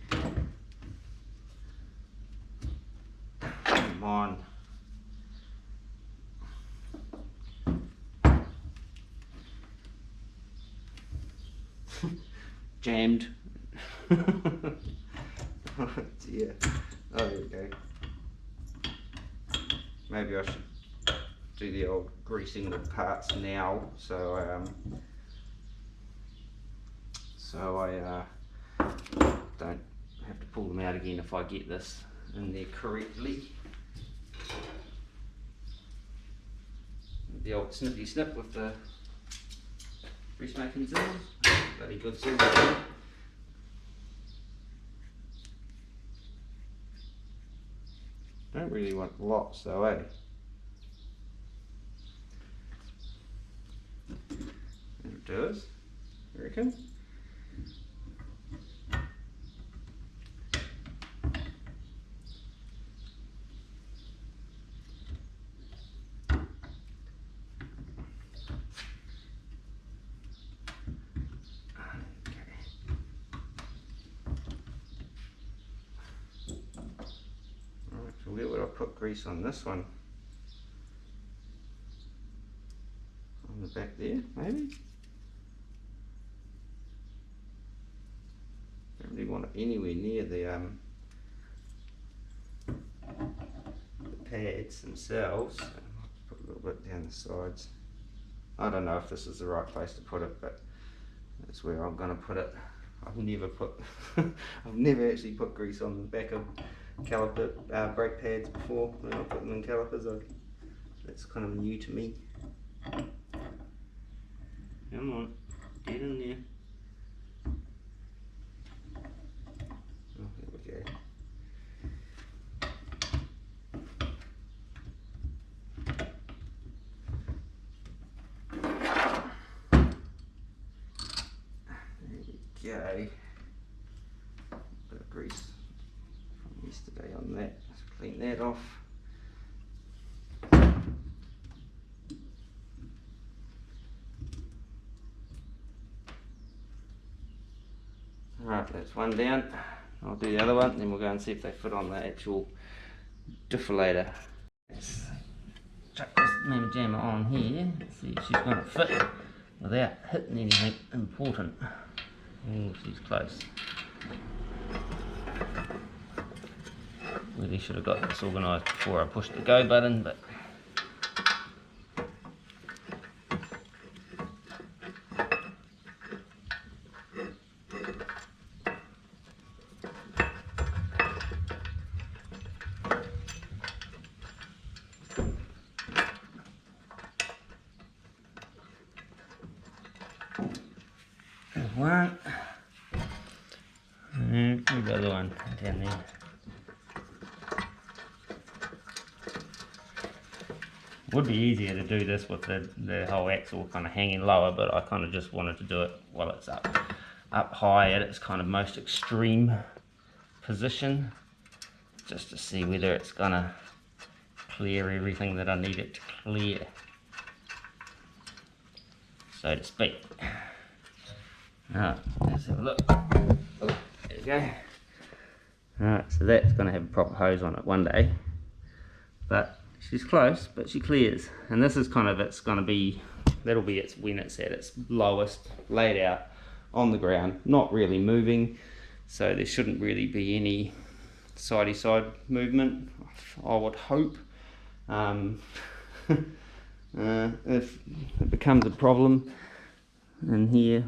S1: Come on. jammed. Oh dear. Oh, there we go. Maybe I should do the old greasing the parts now, so I don't have to pull them out again if I get this in there correctly. The old snippy snip with the grease making scissors. Bloody good scissors. Don't really want lots though, eh? There it does, I reckon. So where would I put grease on this one? On the back there, maybe? Don't really want it anywhere near the pads themselves. So I might put a little bit down the sides. I don't know if this is the right place to put it, but that's where I'm going to put it. I've never actually put grease on the back of caliper brake pads before. When I put them in calipers, that's kind of new to me. Come on, get in there. Oh, there we go. There we go. Bit of grease from yesterday on that. Let's clean that off. Alright, that's one down. I'll do the other one, then we'll go and see if they fit on the actual defibrillator. Let's chuck this mamma jammer on here, see if she's going to fit without hitting anything important. Oh, she's close. Really should have got this organised before I pushed the go button, but there's one. And the other one down there. Would be easier to do this with the whole axle kind of hanging lower, but I kind of just wanted to do it while it's up high at its kind of most extreme position, just to see whether it's gonna clear everything that I need it to clear, so to speak. Alright, let's have a look. Oh, there we go. Alright, so that's going to have a proper hose on it one day, but she's close, but she clears. And this is kind of, it's going to be, that'll be its when it's at its lowest, laid out on the ground, not really moving, so there shouldn't really be any sidey side movement, I would hope. If it becomes a problem in here,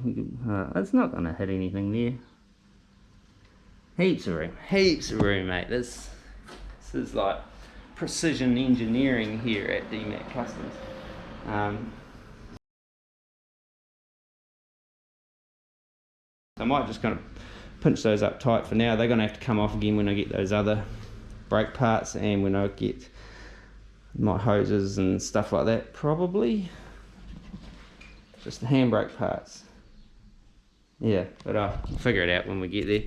S1: it's not going to hit anything there. Heaps of room, mate. This is like precision engineering here at DMAC Customs. I might just kind of pinch those up tight for now. They're going to have to come off again when I get those other brake parts and when I get my hoses and stuff like that, probably. Just the handbrake parts. Yeah, but I'll figure it out when we get there.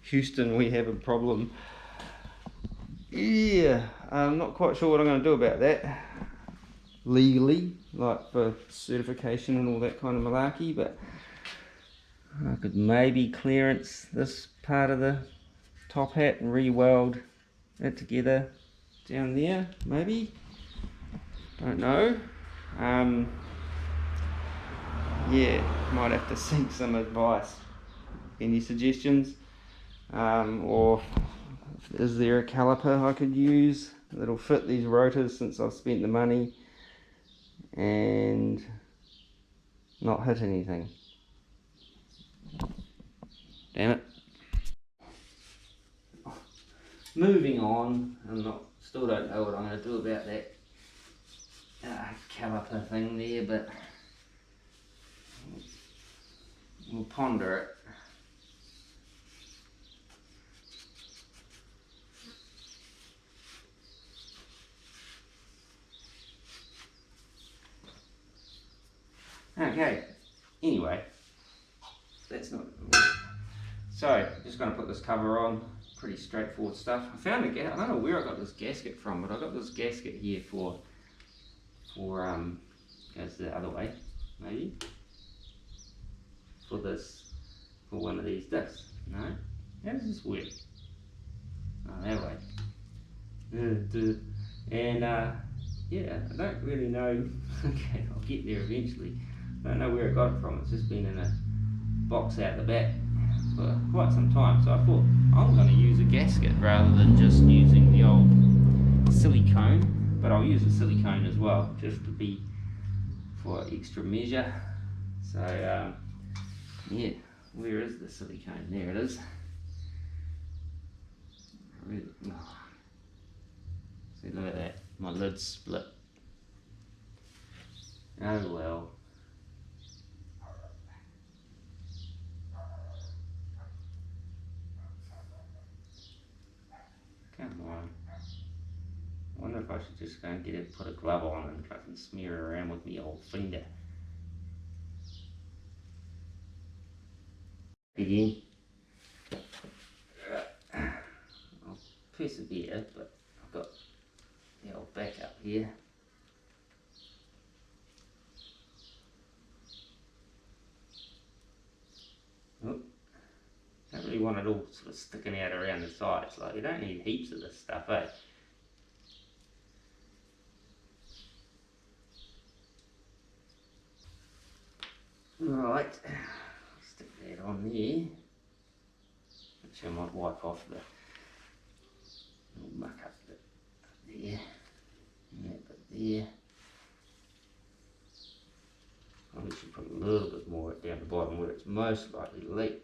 S1: Houston, we have a problem. Yeah, I'm not quite sure what I'm going to do about that legally, like for certification and all that kind of malarkey, but I could maybe clearance this part of the top hat and re-weld it together down there, maybe. Don't know. Yeah, might have to seek some advice. Any suggestions? Or is there a caliper I could use that'll fit these rotors, since I've spent the money and not hit anything? Damn it. Moving on, still don't know what I'm going to do about that caliper thing there, but we'll ponder it. Okay, anyway, that's not... So, just going to put this cover on. Pretty straightforward stuff. I found a gasket. I don't know where I got this gasket from, but I got this gasket here for goes the other way, maybe. For one of these diffs. No? How does this work? Oh, that way. And yeah, I don't really know. Okay, I'll get there eventually. I don't know where I got it from. It's just been in a box out the back for quite some time, so I thought I'm going to use a gasket rather than just using the old silicone, but I'll use a silicone as well, just to be for extra measure. So yeah, where is the silicone? There it is. See, look at that, my lid's split. Oh well. Come on. I wonder if I should just go and get it, put a glove on and fucking smear it around with my old finger. Again. I'll persevere, but I've got the old backup here. Oh. Don't really want it all sort of sticking out around the sides. Like, you don't need heaps of this stuff, eh? Right, stick that on there. Actually, I might wipe off the little muck up there, and that bit there. I should put a little bit more down the bottom where it's most likely to leak.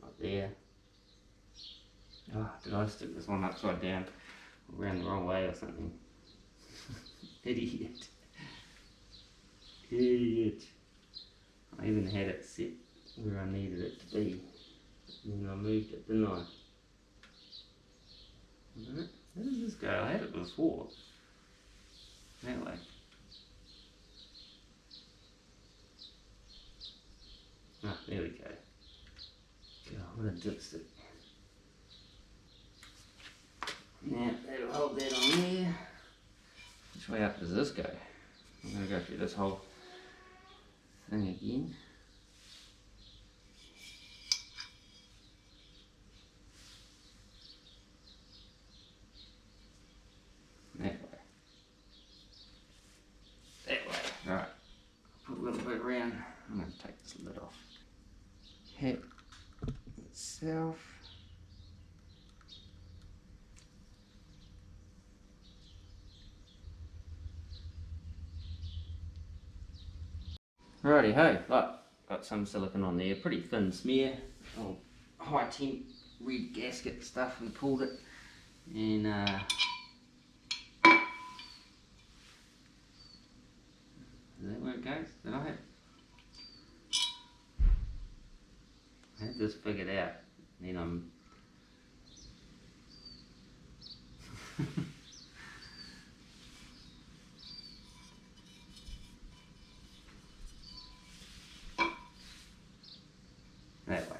S1: Right there. Oh, did I stick this one upside down or around the wrong way or something? Idiot. Idiot. I even had it set where I needed it to be. And then I moved it, didn't I? Where does this go? I had it before. That way. Ah, there we go. God, what a dipstick. Now, that'll hold that on there. Which way up does this go? I'm going to go through this whole thing again. That way. That way. Right. Put a little bit around. I'm going to take this lid off. Hat itself. Righty ho, look, got some silicone on there, pretty thin smear, oh, high temp red gasket stuff we called it, and is that where it goes? Did I had this figured out, then I'm that way.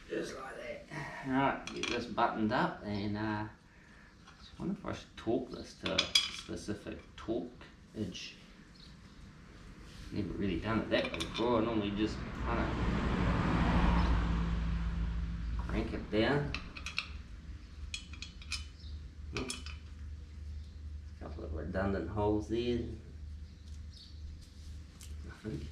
S1: Just like that. Alright, get this buttoned up, and I wonder if I should torque this to a specific torqueage. Never really done it that way before. I normally just kind of crank it down. A couple of redundant holes there. Nothing.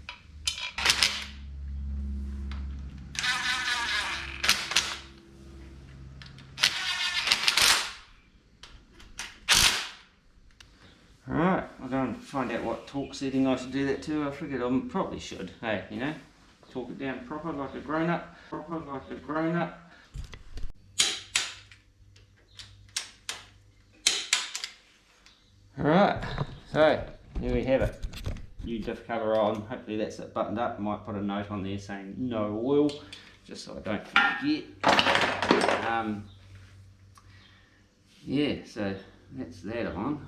S1: Alright, I'm going to find out what torque setting I should do that to. I figured I probably should. Hey, you know, torque it down proper like a grown up. Proper like a grown up. Alright, so there we have it. New diff cover on. Hopefully that's it buttoned up. I might put a note on there saying no oil, just so I don't forget. Yeah, so that's that on.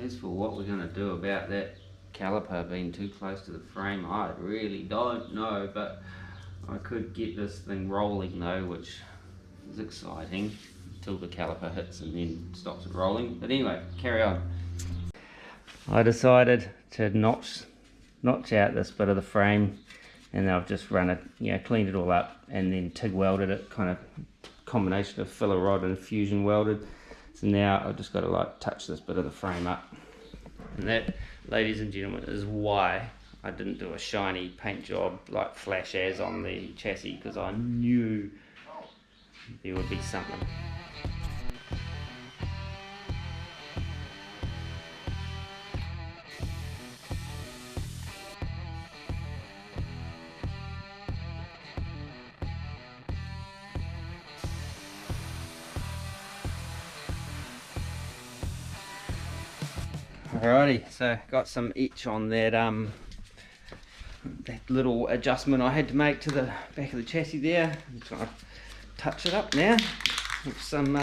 S1: As for what we're going to do about that caliper being too close to the frame, I really don't know, but I could get this thing rolling though, which is exciting, until the caliper hits and then stops it rolling. But anyway, carry on. I decided to notch out this bit of the frame, and I've just run it, you know, cleaned it all up and then TIG welded it, kind of combination of filler rod and fusion welded. So now I've just got to like touch this bit of the frame up, and that, ladies and gentlemen, is why I didn't do a shiny paint job like Flash as on the chassis, because I knew there would be something. Alrighty, so got some etch on that that little adjustment I had to make to the back of the chassis there. I'm trying to touch it up now with some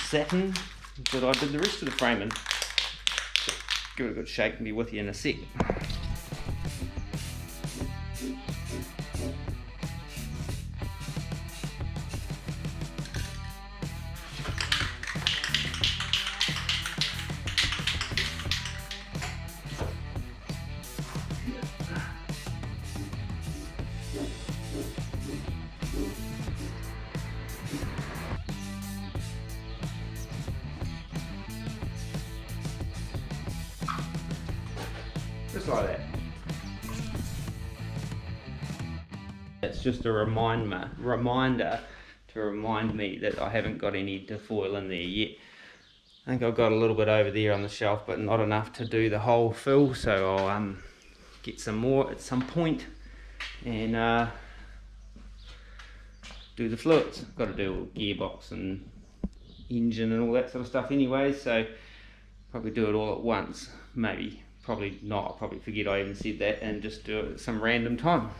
S1: satin that I did the rest of the frame in. Give it a good shake and be with you in a sec. Just like that. It's just a reminder to remind me that I haven't got any diff oil in there yet. I think I've got a little bit over there on the shelf, but not enough to do the whole fill, so I'll get some more at some point and do the fluids. I've got to do a gearbox and engine and all that sort of stuff anyway, so probably do it all at once. Maybe, probably not, I'll probably forget I even said that and just do it at some random time.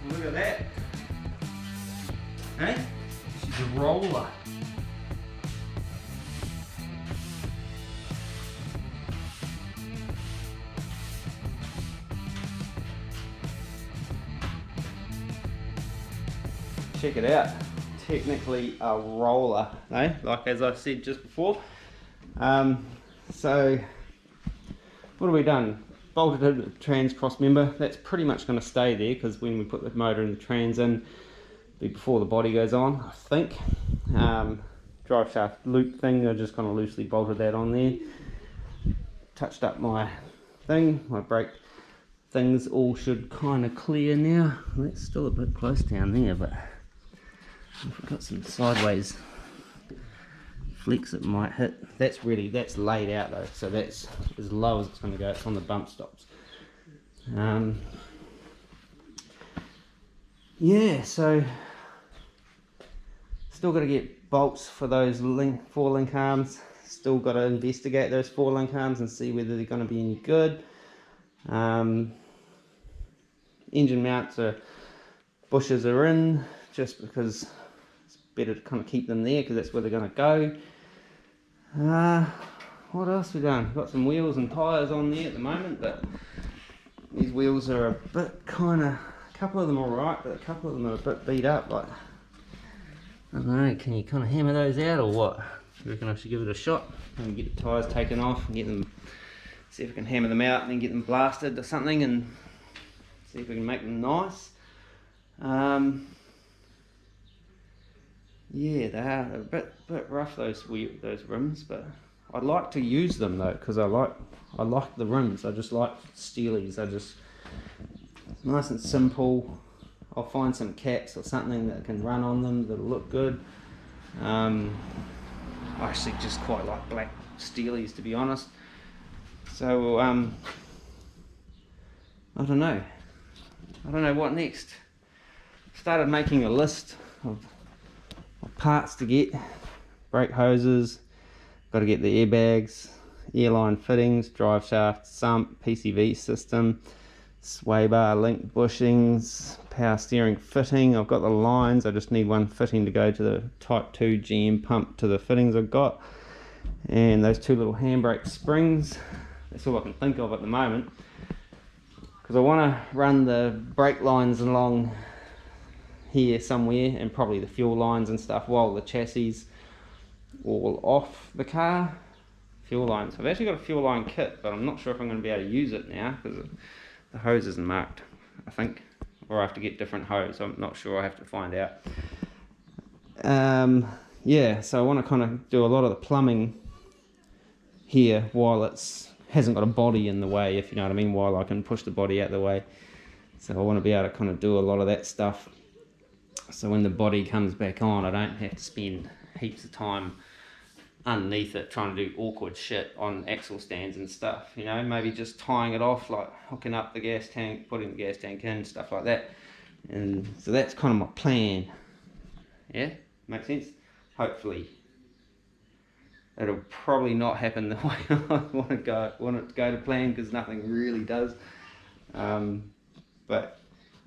S1: Look at that. Hey, she's a roller. Check it out. Technically a roller, eh? Like as I said just before. So what have we done? Bolted in the trans cross member. That's pretty much going to stay there because when we put the motor and the trans in, before the body goes on, I think. Drive shaft loop thing, I just kind of loosely bolted that on there. Touched up my thing, my brake things all should kind of clear now. That's still a bit close down there, but we've got some sideways flex it might hit. That's laid out though, so that's as low as it's going to go. It's on the bump stops. Yeah, so still got to get bolts for those 4 link arms. Still got to investigate those 4 link arms and see whether they're going to be any good. Engine mounts bushes are in, just because it's better to kind of keep them there because that's where they're going to go. What else we done? Got some wheels and tyres on there at the moment, but these wheels are a bit kind of, a couple of them are alright, but a couple of them are a bit beat up. Like, I don't know, can you kind of hammer those out or what? You reckon I should give it a shot and get the tyres taken off and get them, see if we can hammer them out and then get them blasted or something and see if we can make them nice. Yeah, they are a bit rough, those rims, but I'd like to use them though because I like the rims. I just like steelies. Nice and simple. I'll find some caps or something that can run on them that'll look good. I actually just quite like black steelies, to be honest. So I don't know what next. Started making a list of parts to get. Brake hoses, got to get the airbags, airline fittings, drive shaft, sump, PCV system, sway bar, link bushings, power steering fitting. I've got the lines, I just need one fitting to go to the type 2 GM pump to the fittings I've got, and those 2 little handbrake springs. That's all I can think of at the moment, because I want to run the brake lines along here somewhere, and probably the fuel lines and stuff, while the chassis all off the car. Fuel lines, I've actually got a fuel line kit, but I'm not sure if I'm going to be able to use it now because the hose isn't marked, I think, or I have to get different hose. I'm not sure, I have to find out. Yeah, so I want to kind of do a lot of the plumbing here while it's hasn't got a body in the way, if you know what I mean, while I can push the body out the way. So I want to be able to kind of do a lot of that stuff, so when the body comes back on I don't have to spend heaps of time underneath it trying to do awkward shit on axle stands and stuff, you know, maybe just tying it off, like hooking up the gas tank, putting the gas tank in, stuff like that. And so that's kind of my plan. Yeah, makes sense? Hopefully. It'll probably not happen the way I want it to go to plan, because nothing really does. But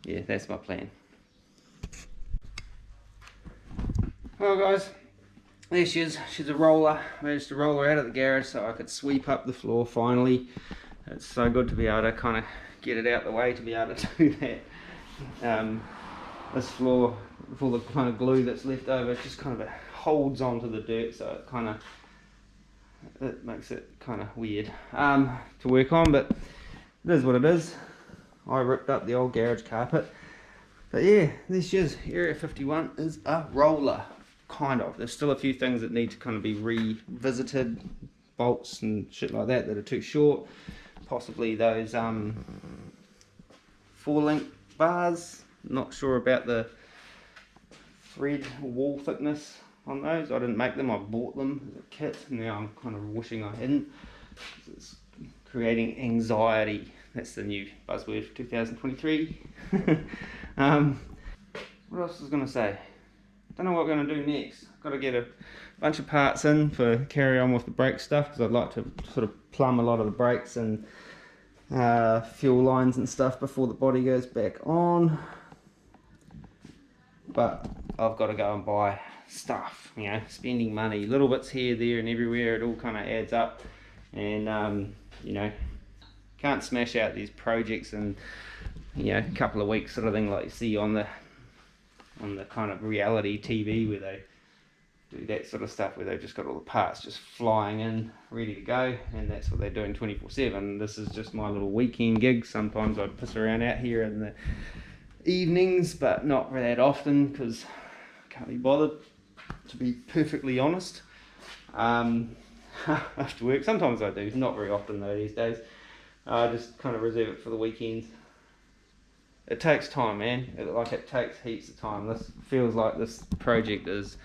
S1: yeah, that's my plan. Well guys, there she is. She's a roller. I managed to roll her out of the garage so I could sweep up the floor finally. It's so good to be able to kind of get it out the way to be able to do that. This floor, with all the kind of glue that's left over, it just kind of holds onto the dirt, so it makes it kind of weird to work on, but it is what it is. I ripped up the old garage carpet. But yeah, this is Area 51 is a roller. Kind of. There's still a few things that need to kind of be revisited, bolts and shit like that are too short. Possibly those 4-link bars. Not sure about the thread wall thickness on those. I didn't make them, I bought them as a kit. Now I'm kind of wishing I hadn't. It's creating anxiety. That's the new buzzword for 2023. What else was I going to say? Don't know what we're going to do next. Got to get a bunch of parts in for carry on with the brake stuff, because I'd like to sort of plumb a lot of the brakes and fuel lines and stuff before the body goes back on. But I've got to go and buy stuff, you know, spending money, little bits here, there and everywhere. It all kind of adds up, and you know, can't smash out these projects in, you know, a couple of weeks sort of thing, like you see on the kind of reality TV where they do that sort of stuff where they've just got all the parts just flying in ready to go, and that's what they're doing 24/7. This is just my little weekend gig. Sometimes I piss around out here in the evenings, but not that often because I can't be bothered, to be perfectly honest. After work, sometimes I do, not very often though these days. I just kind of reserve it for the weekends. It takes time, man. It takes heaps of time. This feels like this project is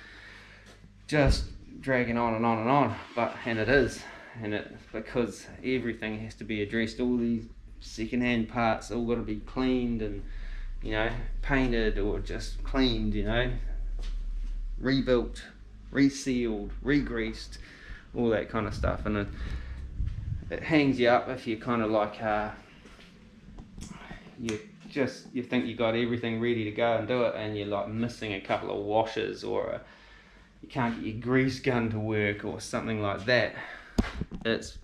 S1: just dragging on and on and on, and it is, and it because everything has to be addressed. All these second-hand parts all got to be cleaned and, you know, painted or just cleaned, you know, rebuilt, resealed, re-greased, all that kind of stuff. And it hangs you up if you kind of like you think you got everything ready to go and do it, and you're like missing a couple of washers, or you can't get your grease gun to work or something like that. It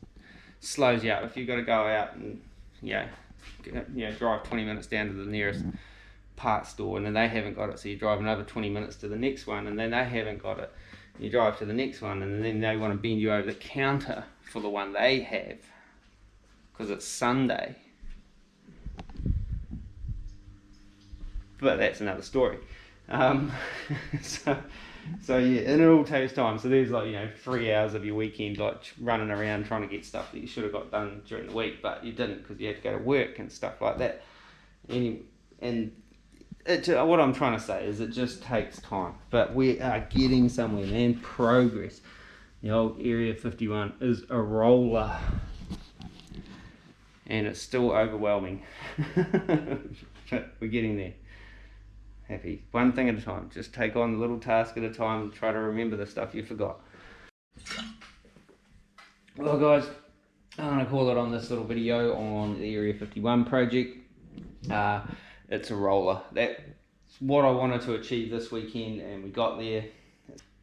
S1: slows you up. If you've got to go out and drive 20 minutes down to the nearest part store and then they haven't got it, so you drive another 20 minutes to the next one and then they haven't got it, you drive to the next one and then they want to bend you over the counter for the one they have because it's Sunday. But that's another story. So yeah, and it all takes time. So there's 3 hours of your weekend like running around trying to get stuff that you should have got done during the week, but you didn't because you had to go to work and stuff like that. What I'm trying to say is it just takes time, but we are getting somewhere, man. Progress. The old Area 51 is a roller, and it's still overwhelming. But we're getting there. Happy. One thing at a time. Just take on a little task at a time and try to remember the stuff you forgot. Well guys, I'm going to call it on this little video on the Area 51 project. It's a roller. That's what I wanted to achieve this weekend and we got there.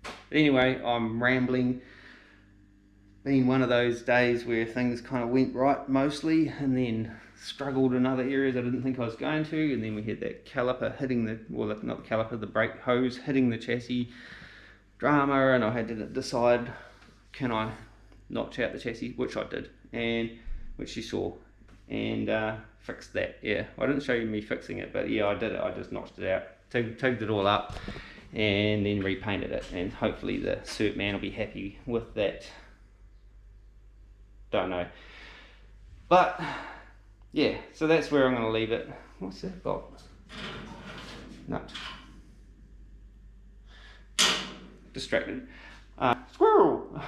S1: But anyway, I'm rambling. Been one of those days where things kind of went right mostly and then struggled in other areas I didn't think I was going to, and then we had that caliper hitting the brake hose hitting the chassis drama, and I had to decide, can I notch out the chassis, which I did, and which you saw, and fixed that. Yeah, I didn't show you me fixing it, but yeah, I did it. I just notched it out, tugged it all up, and then repainted it, and hopefully the cert man will be happy with that. Don't know, but yeah, so that's where I'm going to leave it. What's that box? Nut. Distracted. Squirrel!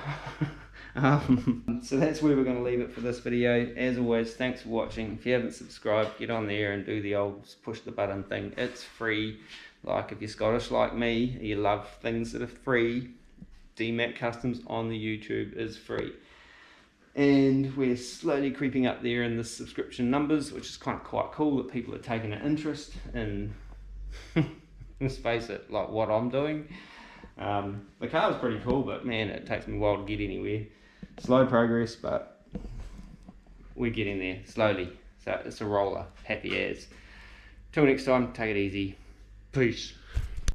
S1: So that's where we're going to leave it for this video. As always, thanks for watching. If you haven't subscribed, get on there and do the old push the button thing. It's free. Like if you're Scottish like me, you love things that are free, DMAC Customs on the YouTube is free. And we're slowly creeping up there in the subscription numbers, which is kind of quite cool that people are taking an interest in, let's face it, like what I'm doing. The car's pretty cool, but man, it takes me a while to get anywhere. Slow progress, but we're getting there slowly. So it's a roller, happy as. Till next time, take it easy. Peace.